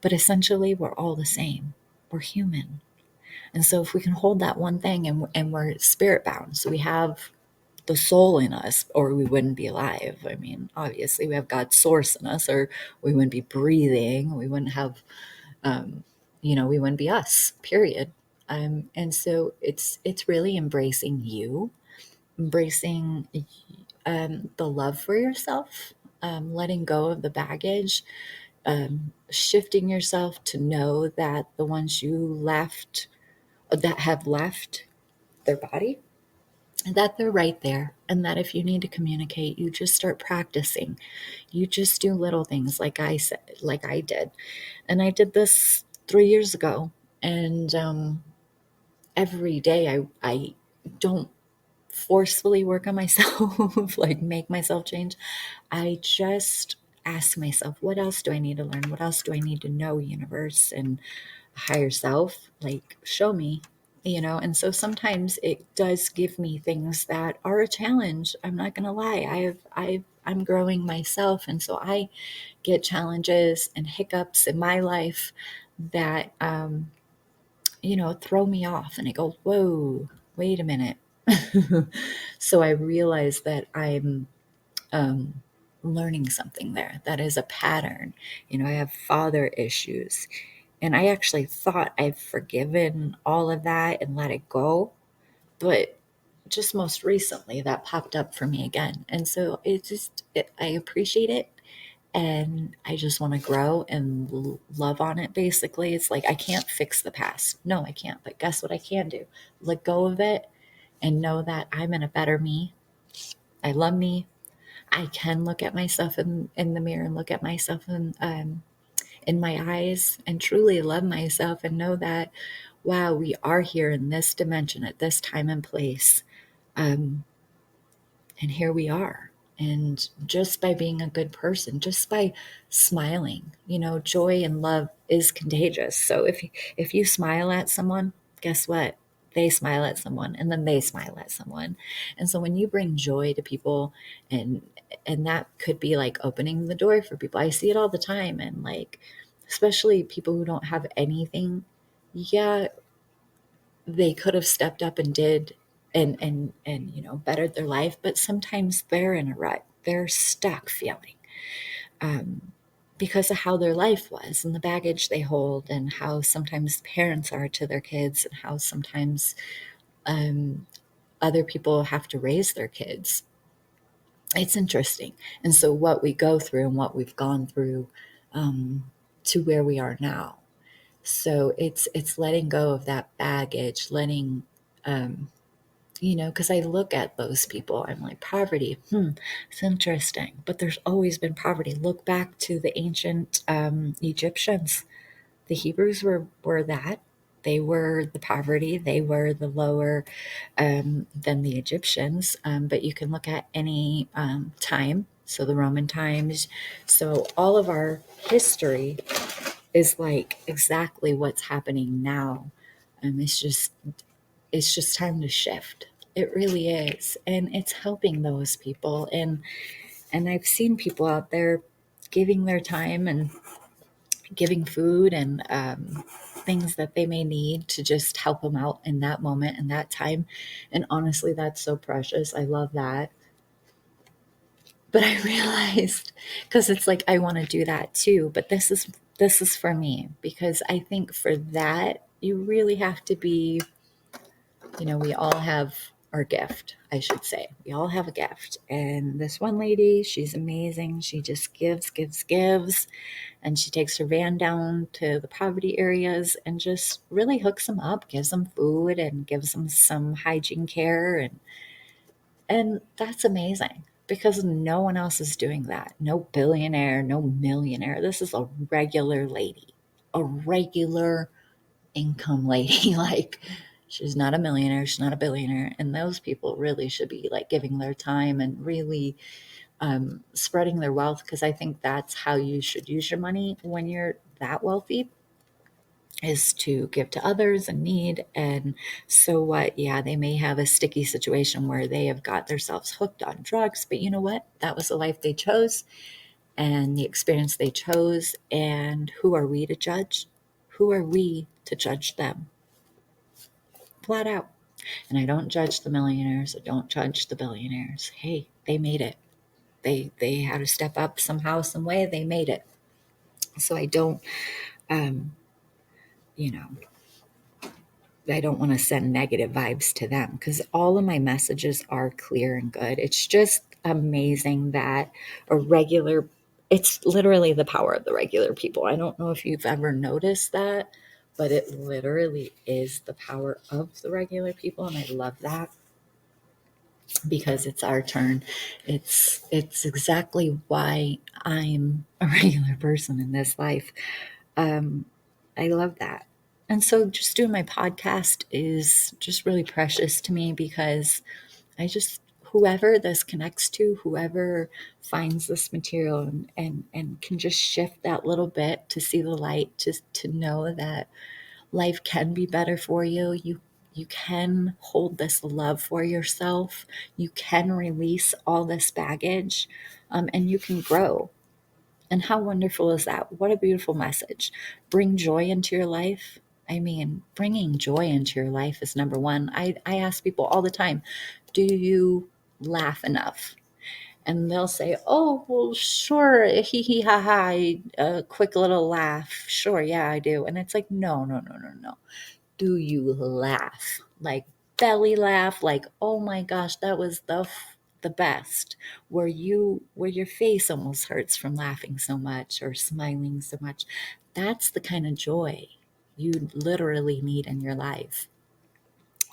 but essentially we're all the same. We're human. And so if we can hold that one thing, and we're spirit bound, so we have the soul in us, or we wouldn't be alive. I mean, obviously we have God's source in us, or we wouldn't be breathing. We wouldn't have, um, we wouldn't be us, period. And so it's really embracing you, embracing the love for yourself, letting go of the baggage, shifting yourself to know that the ones you left, that have left their body, that they're right there, and that if you need to communicate, you just start practicing. You just do little things, like I said, like I did. And I did this 3 years ago. And every day I don't forcefully work on myself, like make myself change. I just ask myself, what else do I need to learn? What else do I need to know, universe and higher self? Like, show me, And so sometimes it does give me things that are a challenge. I'm not going to lie. I'm growing myself. And so I get challenges and hiccups in my life that, throw me off, and I go, whoa, wait a minute. So I realize that I'm um, learning something there. That is a pattern. I have father issues, and I actually thought I've forgiven all of that and let it go. But just most recently, that popped up for me again. And so I appreciate it, and I just want to grow and love on it. Basically, it's like I can't fix the past. No, I can't. But guess what I can do? Let go of it and know that I'm in a better me. I love me. I can look at myself in the mirror and look at myself in my eyes and truly love myself, and know that, wow, we are here in this dimension at this time and place. Um, And here we are. And just by being a good person, just by smiling, joy and love is contagious. So if you smile at someone, guess what? They smile at someone, and then they smile at someone. And so when you bring joy to people, and that could be like opening the door for people. I see it all the time, and like, especially people who don't have anything. Yeah, they could have stepped up and did, and bettered their life, but sometimes they're in a rut. They're stuck feeling, um, because of how their life was and the baggage they hold, and how sometimes parents are to their kids, and how sometimes um, other people have to raise their kids. It's interesting. And so what we go through and what we've gone through, to where we are now. So it's letting go of that baggage, letting, um, because I look at those people, I'm like, poverty, it's interesting. But there's always been poverty. Look back to the ancient Egyptians. The Hebrews were that. They were the poverty. They were the lower, than the Egyptians. But you can look at any time. So the Roman times. So all of our history is like exactly what's happening now. It's just time to shift. It really is. And it's helping those people. And I've seen people out there giving their time and giving food and things that they may need to just help them out in that moment and that time. And honestly, that's so precious. I love that. But I realized, because it's like I want to do that too, but this is for me, because I think for that you really have to be, we all have our gift, I should say. We all have a gift. And this one lady, she's amazing. She just gives, gives, gives. And she takes her van down to the poverty areas and just really hooks them up, gives them food and gives them some hygiene care. And And that's amazing because no one else is doing that. No billionaire, no millionaire. This is a regular lady, a regular income lady. Like, she's not a millionaire, she's not a billionaire. And those people really should be like giving their time and really spreading their wealth, because I think that's how you should use your money when you're that wealthy, is to give to others in need. And so what? Yeah, they may have a sticky situation where they have got themselves hooked on drugs, but you know what? That was the life they chose and the experience they chose. And who are we to judge? Who are we to judge them? Flat out. And I don't judge the millionaires. I don't judge the billionaires. Hey, they made it. They had to step up somehow, some way. They made it. So I don't, um, you know, I don't want to send negative vibes to them, because all of my messages are clear and good. It's just amazing that a regular, it's literally the power of the regular people. I don't know if you've ever noticed that, but it literally is the power of the regular people. And I love that because it's our turn. It's exactly why I'm a regular person in this life. Um, I love that. And so just doing my podcast is just really precious to me because I just, whoever this connects to, whoever finds this material and can just shift that little bit to see the light, to know that life can be better for you. You can hold this love for yourself. You can release all this baggage, and you can grow. And how wonderful is that? What a beautiful message. Bring joy into your life. I mean, bringing joy into your life is number one. I ask people all the time, do you laugh enough? And they'll say, oh, well, sure, hee hee ha ha, a quick little laugh. Sure, yeah, I do. And it's like, no, no, no, no, no. Do you laugh? Like belly laugh, like, oh my gosh, that was the best, where your face almost hurts from laughing so much or smiling so much. That's the kind of joy you literally need in your life.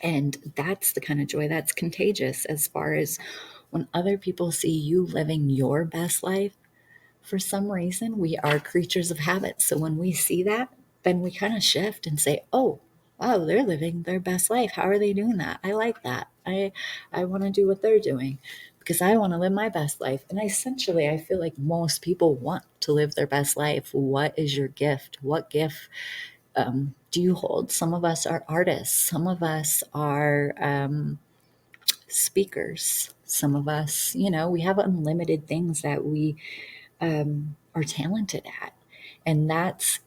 And that's the kind of joy that's contagious, as far as when other people see you living your best life. For some reason, we are creatures of habit. So when we see that, then we kind of shift and say, oh, wow, they're living their best life. How are they doing that? I like that. I want to do what they're doing because I want to live my best life. And essentially, I feel like most people want to live their best life. What is your gift? What gift do you hold? Some of us are artists. Some of us are speakers. Some of us, we have unlimited things that we are talented at. And that's,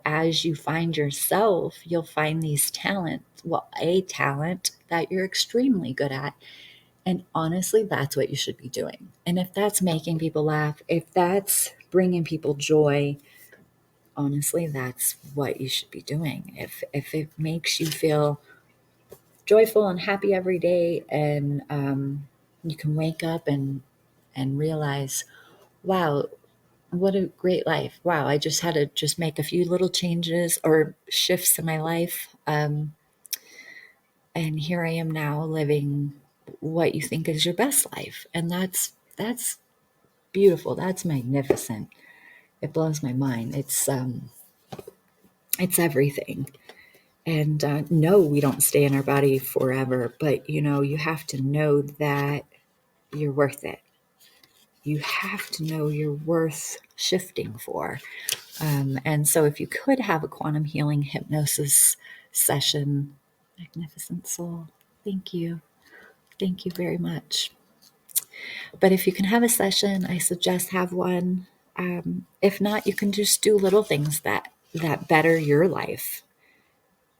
as you find yourself, you'll find these talents, well, a talent that you're extremely good at. And honestly, that's what you should be doing. And if that's making people laugh, if that's bringing people joy, honestly, that's what you should be doing. If it makes you feel joyful and happy every day, and you can wake up and realize, wow, what a great life. Wow, I just had to just make a few little changes or shifts in my life. And here I am now living what you think is your best life. And that's beautiful. That's magnificent. It blows my mind. It's everything. And no, we don't stay in our body forever, but you have to know that you're worth it. You have to know you're worth shifting for. And so, if you could have a quantum healing hypnosis session, magnificent soul, thank you. Thank you very much. But if you can have a session, I suggest have one. If not, you can just do little things that better your life,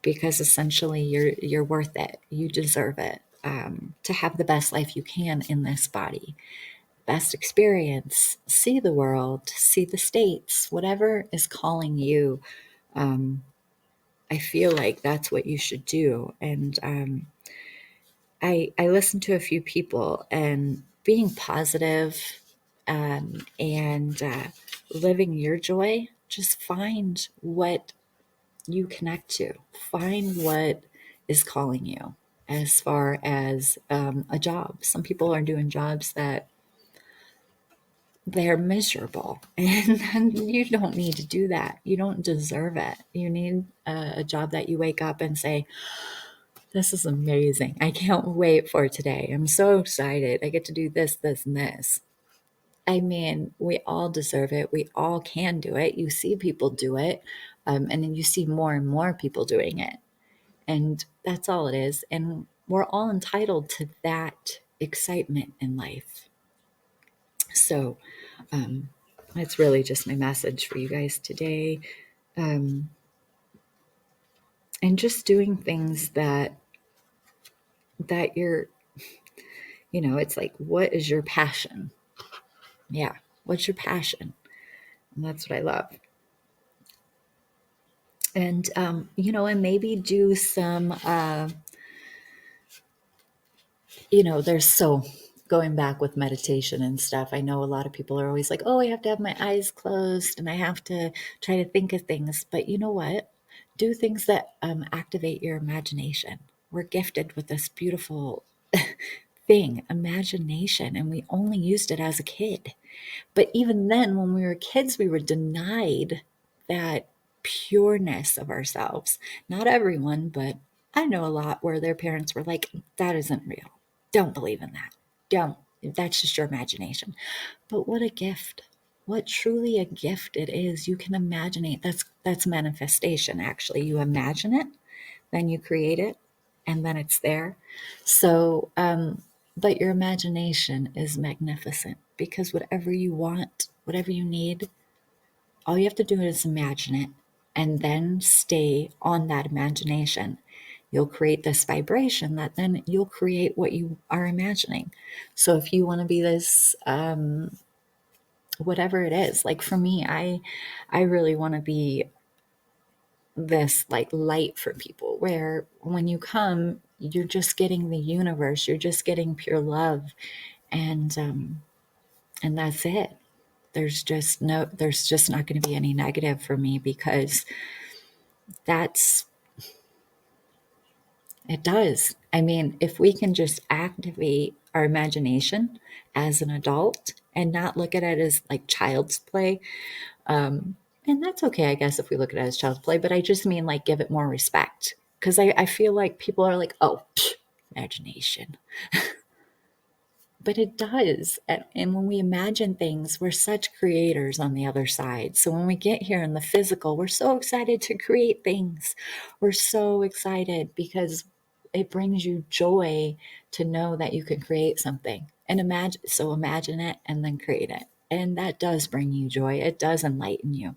because essentially you're worth it. You deserve it, to have the best life you can in this body. Best experience, see the world, see the states, whatever is calling you. Um, I feel like that's what you should do. And I listened to a few people, and being positive, and living your joy, just find what you connect to, find what is calling you, as far as a job. Some people are doing jobs that they're miserable, and you don't need to do that. You don't deserve it. You need a job that you wake up and say, this is amazing. I can't wait for today. I'm so excited. I get to do this, this, and this. I mean, we all deserve it. We all can do it. You see people do it, and then you see more and more people doing it. And that's all it is. And we're all entitled to that excitement in life. So that's really just my message for you guys today. Um, and just doing things that you're, it's like, what is your passion? Yeah, what's your passion? And that's what I love. And and maybe do some there's so going back with meditation and stuff. I know a lot of people are always like, oh, I have to have my eyes closed and I have to try to think of things. But you know what? Do things that activate your imagination. We're gifted with this beautiful thing, imagination, and we only used it as a kid. But even then, when we were kids, we were denied that pureness of ourselves. Not everyone, but I know a lot where their parents were like, that isn't real. Don't believe in that. Don't. That's just your imagination. But what a gift. What truly a gift it is. You can imagine it. That's manifestation, actually. You imagine it, then you create it, and then it's there. So, but your imagination is magnificent because whatever you want, whatever you need, all you have to do is imagine it and then stay on that imagination. You'll create this vibration that then you'll create what you are imagining. So if you want to be this, whatever it is, like for me, I really want to be this like light for people where when you come, you're just getting the universe, you're just getting pure love, and that's it. There's just not going to be any negative for me because that's it does. I mean, if we can just activate our imagination as an adult and not look at it as like child's play, and that's okay, I guess, if we look at it as child's play, but I just mean like give it more respect. Because I feel like people are like, oh, imagination. But it does. And when we imagine things, we're such creators on the other side. So when we get here in the physical, we're so excited to create things. We're so excited because it brings you joy to know that you can create something. And imagine it and then create it. And that does bring you joy. It does enlighten you.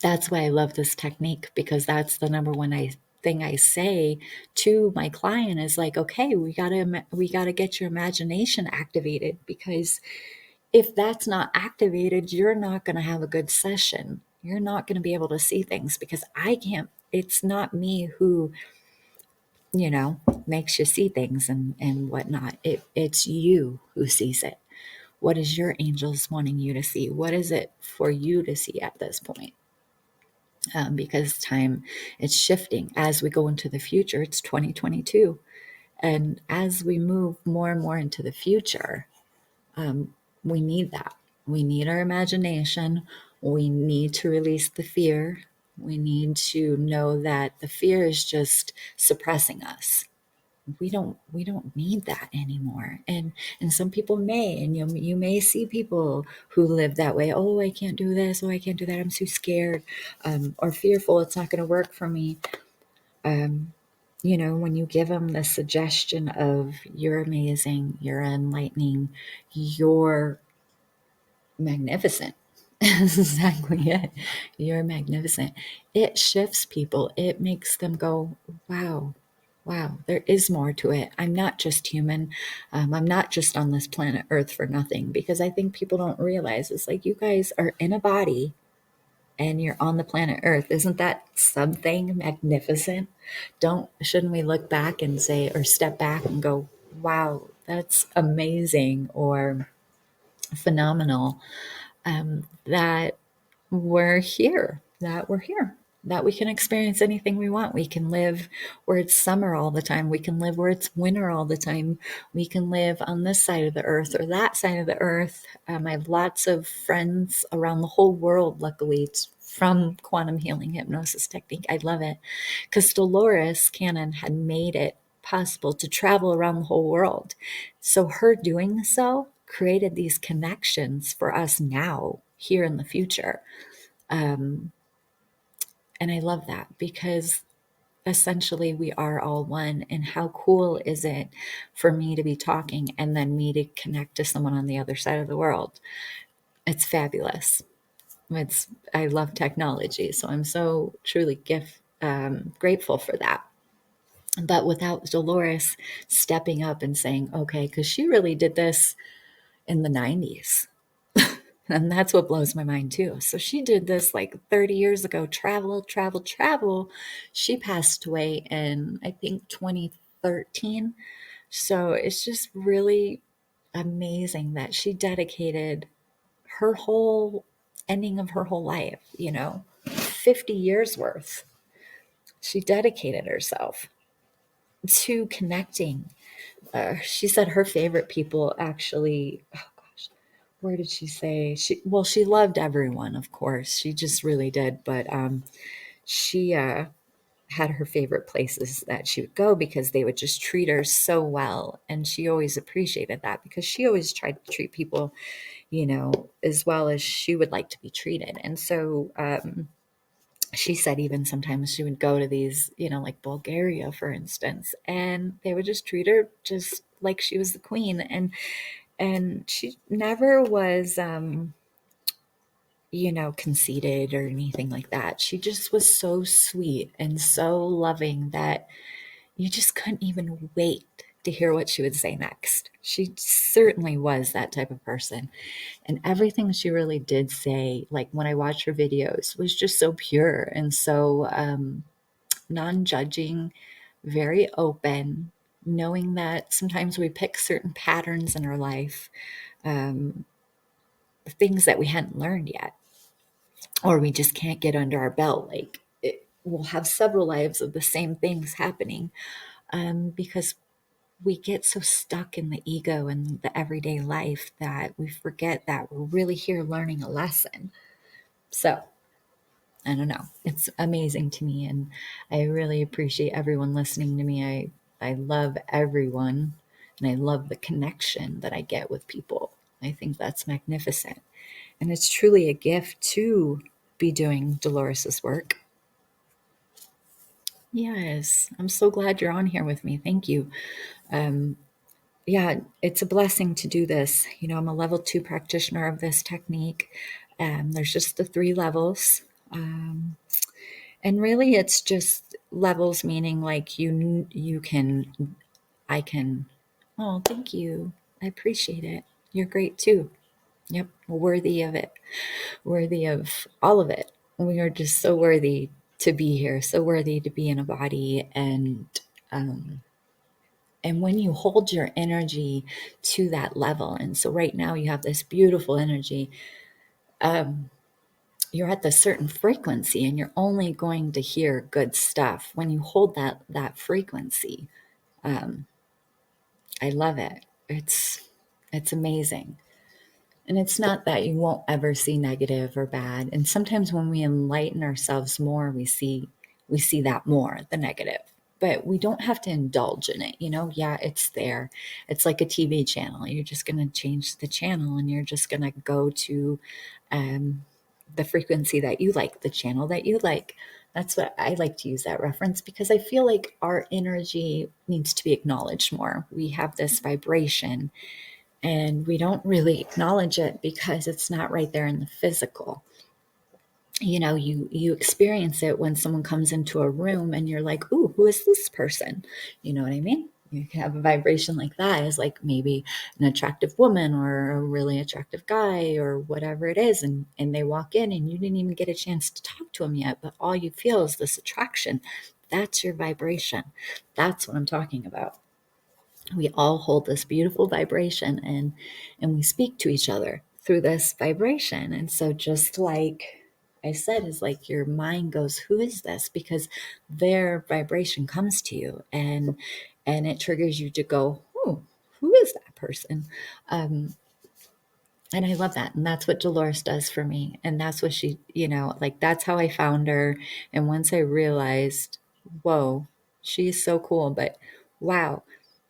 That's why I love this technique because that's the number one thing I say to my client is like, okay, we gotta get your imagination activated because if that's not activated, you're not going to have a good session. You're not going to be able to see things because I can't. It's not me who makes you see things and whatnot. It's you who sees it. What is your angels wanting you to see? What is it for you to see at this point? Because time it's shifting as we go into the future. It's 2022, and as we move more and more into the future, we need that. We need our imagination. We need to release the fear. We need to know that the fear is just suppressing us. We don't need that anymore. And some people may, and you may see people who live that way. Oh, I can't do this. Oh, I can't do that. I'm too scared, or fearful. It's not going to work for me. When you give them the suggestion of you're amazing, you're enlightening, you're magnificent. That's exactly it. You're magnificent. It shifts people. It makes them go, wow, wow, there is more to it. I'm not just human. I'm not just on this planet Earth for nothing because I think people don't realize it's like you guys are in a body and you're on the planet Earth. Isn't that something magnificent? Shouldn't we look back and say, or step back and go, wow, that's amazing or phenomenal, that we're here, that we're here. that we can experience anything we want. We can live where it's summer all the time. We can live where it's winter all the time. We can live on this side of the earth or that side of the earth. I have lots of friends around the whole world, luckily, from quantum healing hypnosis technique. I love it because Dolores Cannon had made it possible to travel around the whole world. So her doing so created these connections for us now, here in the future. Um, and I love that because essentially we are all one. And how cool is it for me to be talking and then me to connect to someone on the other side of the world? It's fabulous. It's I love technology, so I'm so truly grateful for that. But without Dolores stepping up and saying, okay, because she really did this in the 90s. And that's what blows my mind too. So she did this like 30 years ago, travel, travel, travel. She passed away in, I think, 2013. So it's just really amazing that she dedicated her whole ending of her whole life, 50 years worth. She dedicated herself to connecting. She said her favorite people actually, oh gosh, where did she say she loved everyone, of course, she just really did, but she had her favorite places that she would go because they would just treat her so well, and she always appreciated that because she always tried to treat people as well as she would like to be treated. And so she said even sometimes she would go to these, like Bulgaria, for instance, and they would just treat her just like she was the queen. And she never was conceited or anything like that. She just was so sweet and so loving that you just couldn't even wait to hear what she would say next. She certainly was that type of person. And everything she really did say, like when I watched her videos, was just so pure and so non judging, very open, knowing that sometimes we pick certain patterns in our life, um, things that we hadn't learned yet, or we just can't get under our belt. We'll have several lives of the same things happening because we get so stuck in the ego and the everyday life that we forget that we're really here learning a lesson. So I don't know. It's amazing to me, and I really appreciate everyone listening to me. I love everyone, and I love the connection that I get with people. I think that's magnificent, and it's truly a gift to be doing Dolores's work. Yes, I'm so glad you're on here with me. Thank you. Um, yeah, it's a blessing to do this. I'm a level 2 practitioner of this technique. There's just the 3 levels. And really it's just levels, meaning like you can, I can, oh, thank you. I appreciate it. You're great too. Yep. Worthy of it. Worthy of all of it. We are just so worthy to be here, so worthy to be in a body. Um, and when you hold your energy to that level, and so right now you have this beautiful energy, um, you're at the certain frequency and you're only going to hear good stuff when you hold that frequency. um, I love it. It's amazing. And it's not that you won't ever see negative or bad. And sometimes when we enlighten ourselves more, we see that more, the negative. But we don't have to indulge in it. Yeah, it's there. It's like a TV channel. You're just going to change the channel and you're just going to go to um, the frequency that you like, the channel that you like. That's what I like to use that reference because I feel like our energy needs to be acknowledged more. We have this vibration and we don't really acknowledge it because it's not right there in the physical. You experience it when someone comes into a room and you're like, ooh, who is this person? You know what I mean? You can have a vibration like that as like maybe an attractive woman or a really attractive guy or whatever it is, and they walk in and you didn't even get a chance to talk to them yet, but all you feel is this attraction. That's your vibration. That's what I'm talking about. We all hold this beautiful vibration, and we speak to each other through this vibration. And so just like I said, is like your mind goes, who is this? Because their vibration comes to you, and it triggers you to go, who is that person? Um, and I love that. And that's what Dolores does for me. And that's what she, like that's how I found her. And once I realized, whoa, she is so cool. But wow,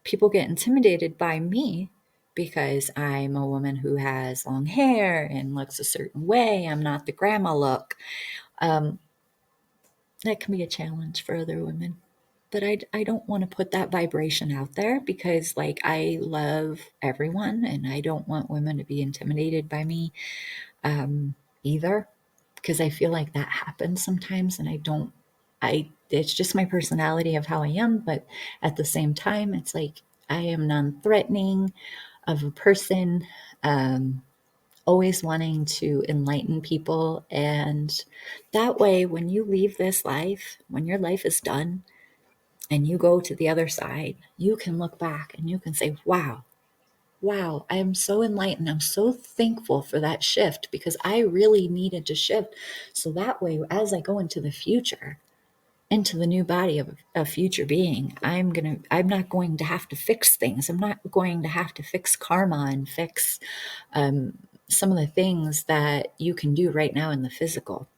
people get intimidated by me because I'm a woman who has long hair and looks a certain way. I'm not the grandma look. Um, that can be a challenge for other women. But I don't want to put that vibration out there because, like, I love everyone and I don't want women to be intimidated by me either, because I feel like that happens sometimes and it's just my personality of how I am. But at the same time, it's like I am non threatening of a person, um, always wanting to enlighten people. And that way, when you leave this life, when your life is done and you go to the other side, you can look back and you can say, wow, I am so enlightened. I'm so thankful for that shift because I really needed to shift. So that way, as I go into the future, into the new body of a future being, I'm not going to have to fix things. I'm not going to have to fix karma and fix some of the things that you can do right now in the physical.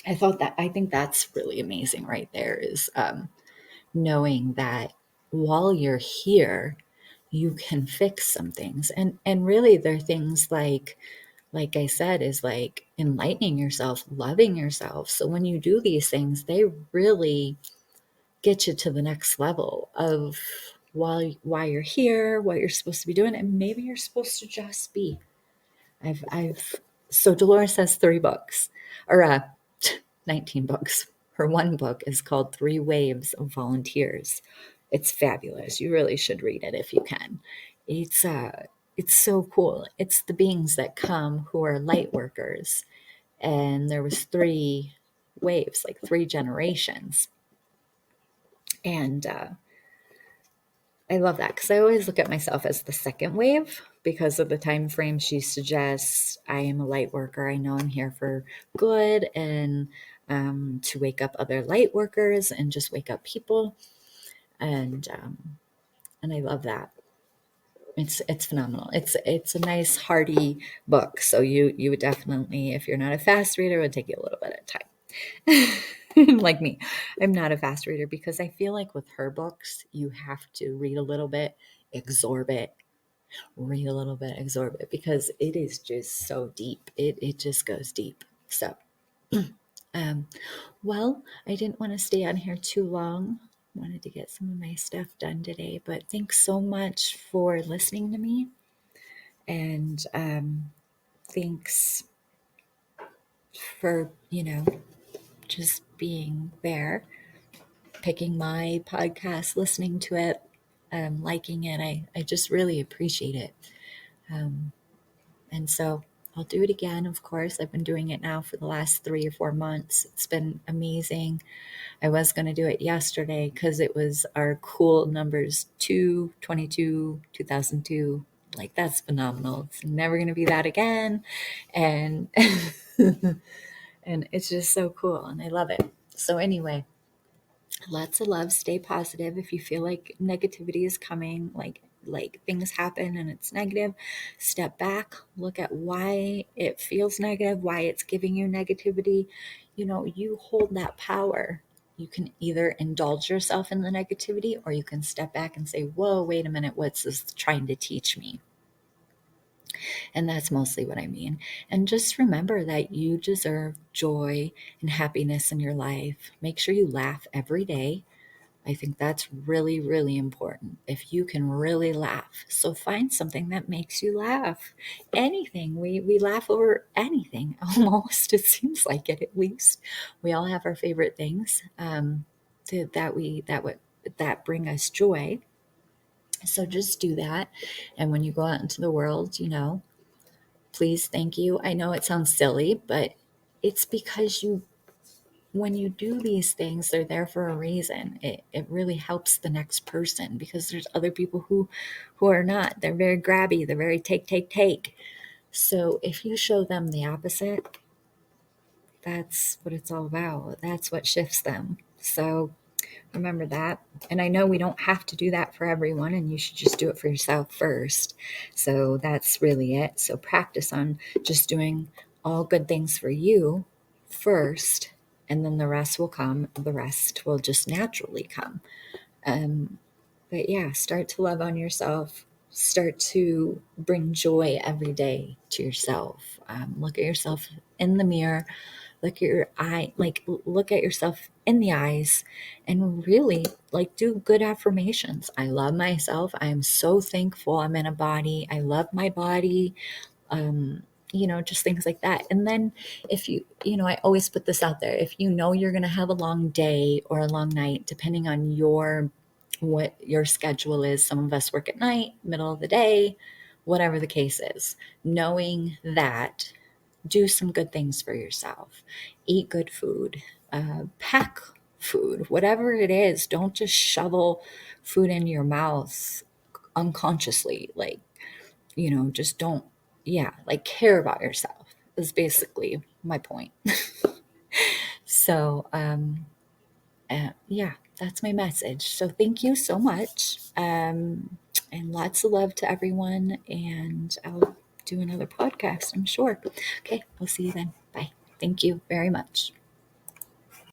I think that's really amazing right there is knowing that while you're here, you can fix some things. And really they're things like I said, is like enlightening yourself, loving yourself. So when you do these things, they really get you to the next level of why you're here, what you're supposed to be doing, and maybe you're supposed to just be. I've so Dolores has 3 books, or 19 books. Her one book is called Three Waves of Volunteers. It's fabulous. You really should read it if you can. It's so cool. It's the beings that come who are light workers, and there was 3 waves, like 3 generations, and I love that because I always look at myself as the second wave because of the time frame she suggests. I am a light worker. I know I'm here for good and to wake up other light workers and just wake up people, and I love that. It's phenomenal. It's a nice hearty book. So you would definitely, if you're not a fast reader, it would take you a little bit of time. Like me, I'm not a fast reader because I feel like with her books, you have to read a little bit, absorb it, read a little bit, absorb it, because it is just so deep. It just goes deep. So, um, well, I didn't want to stay on here too long. Wanted to get some of my stuff done today, but thanks so much for listening to me, and thanks for just being there, picking my podcast, listening to it, liking it. I just really appreciate it. And so I'll do it again, of course. I've been doing it now for the last 3 or 4 months. It's been amazing. I was going to do it yesterday because it was our cool numbers 222, 2002. Like, that's phenomenal. It's never going to be that again. And, and it's just so cool. And I love it. So, anyway, lots of love. Stay positive. If you feel like negativity is coming, like things happen and it's negative, step back, look at why it feels negative, why it's giving you negativity. You hold that power. You can either indulge yourself in the negativity, or you can step back and say, whoa, wait a minute, what's this trying to teach me? And that's mostly what I mean. And just remember that you deserve joy and happiness in your life. Make sure you laugh every day. I think that's really, really important. If you can really laugh. So find something that makes you laugh. Anything. We laugh over anything almost. It seems like it, at least. We all have our favorite things that bring us joy. So just do that. And when you go out into the world, please, thank you. I know it sounds silly, but it's because when you do these things, they're there for a reason. It really helps the next person, because there's other people who are not. They're very grabby. They're very take. So if you show them the opposite, That's what it's all about. That's what shifts them. So remember that. And I know we don't have to do that for everyone, and you should just do it for yourself first. So that's really it. So practice on just doing all good things for you first, and then the rest will come. The rest will just naturally come. But yeah, start to love on yourself. Start to bring joy every day to yourself. Look at yourself in the mirror. Look at your eye, like look at yourself in the eyes, and really like do good affirmations. I love myself. I am so thankful I'm in a body. I love my body. um, just things like that. And then if I always put this out there, if you know you're going to have a long day or a long night, depending on what your schedule is. Some of us work at night, middle of the day, whatever the case is, knowing that, do some good things for yourself, eat good food, pack food, whatever it is. Don't just shovel food into your mouth unconsciously. Like, just don't, yeah, like care about yourself is basically my point. So, yeah, that's my message. So thank you so much. And lots of love to everyone. And I'll do another podcast, I'm sure. Okay, we'll see you then. Bye. Thank you very much.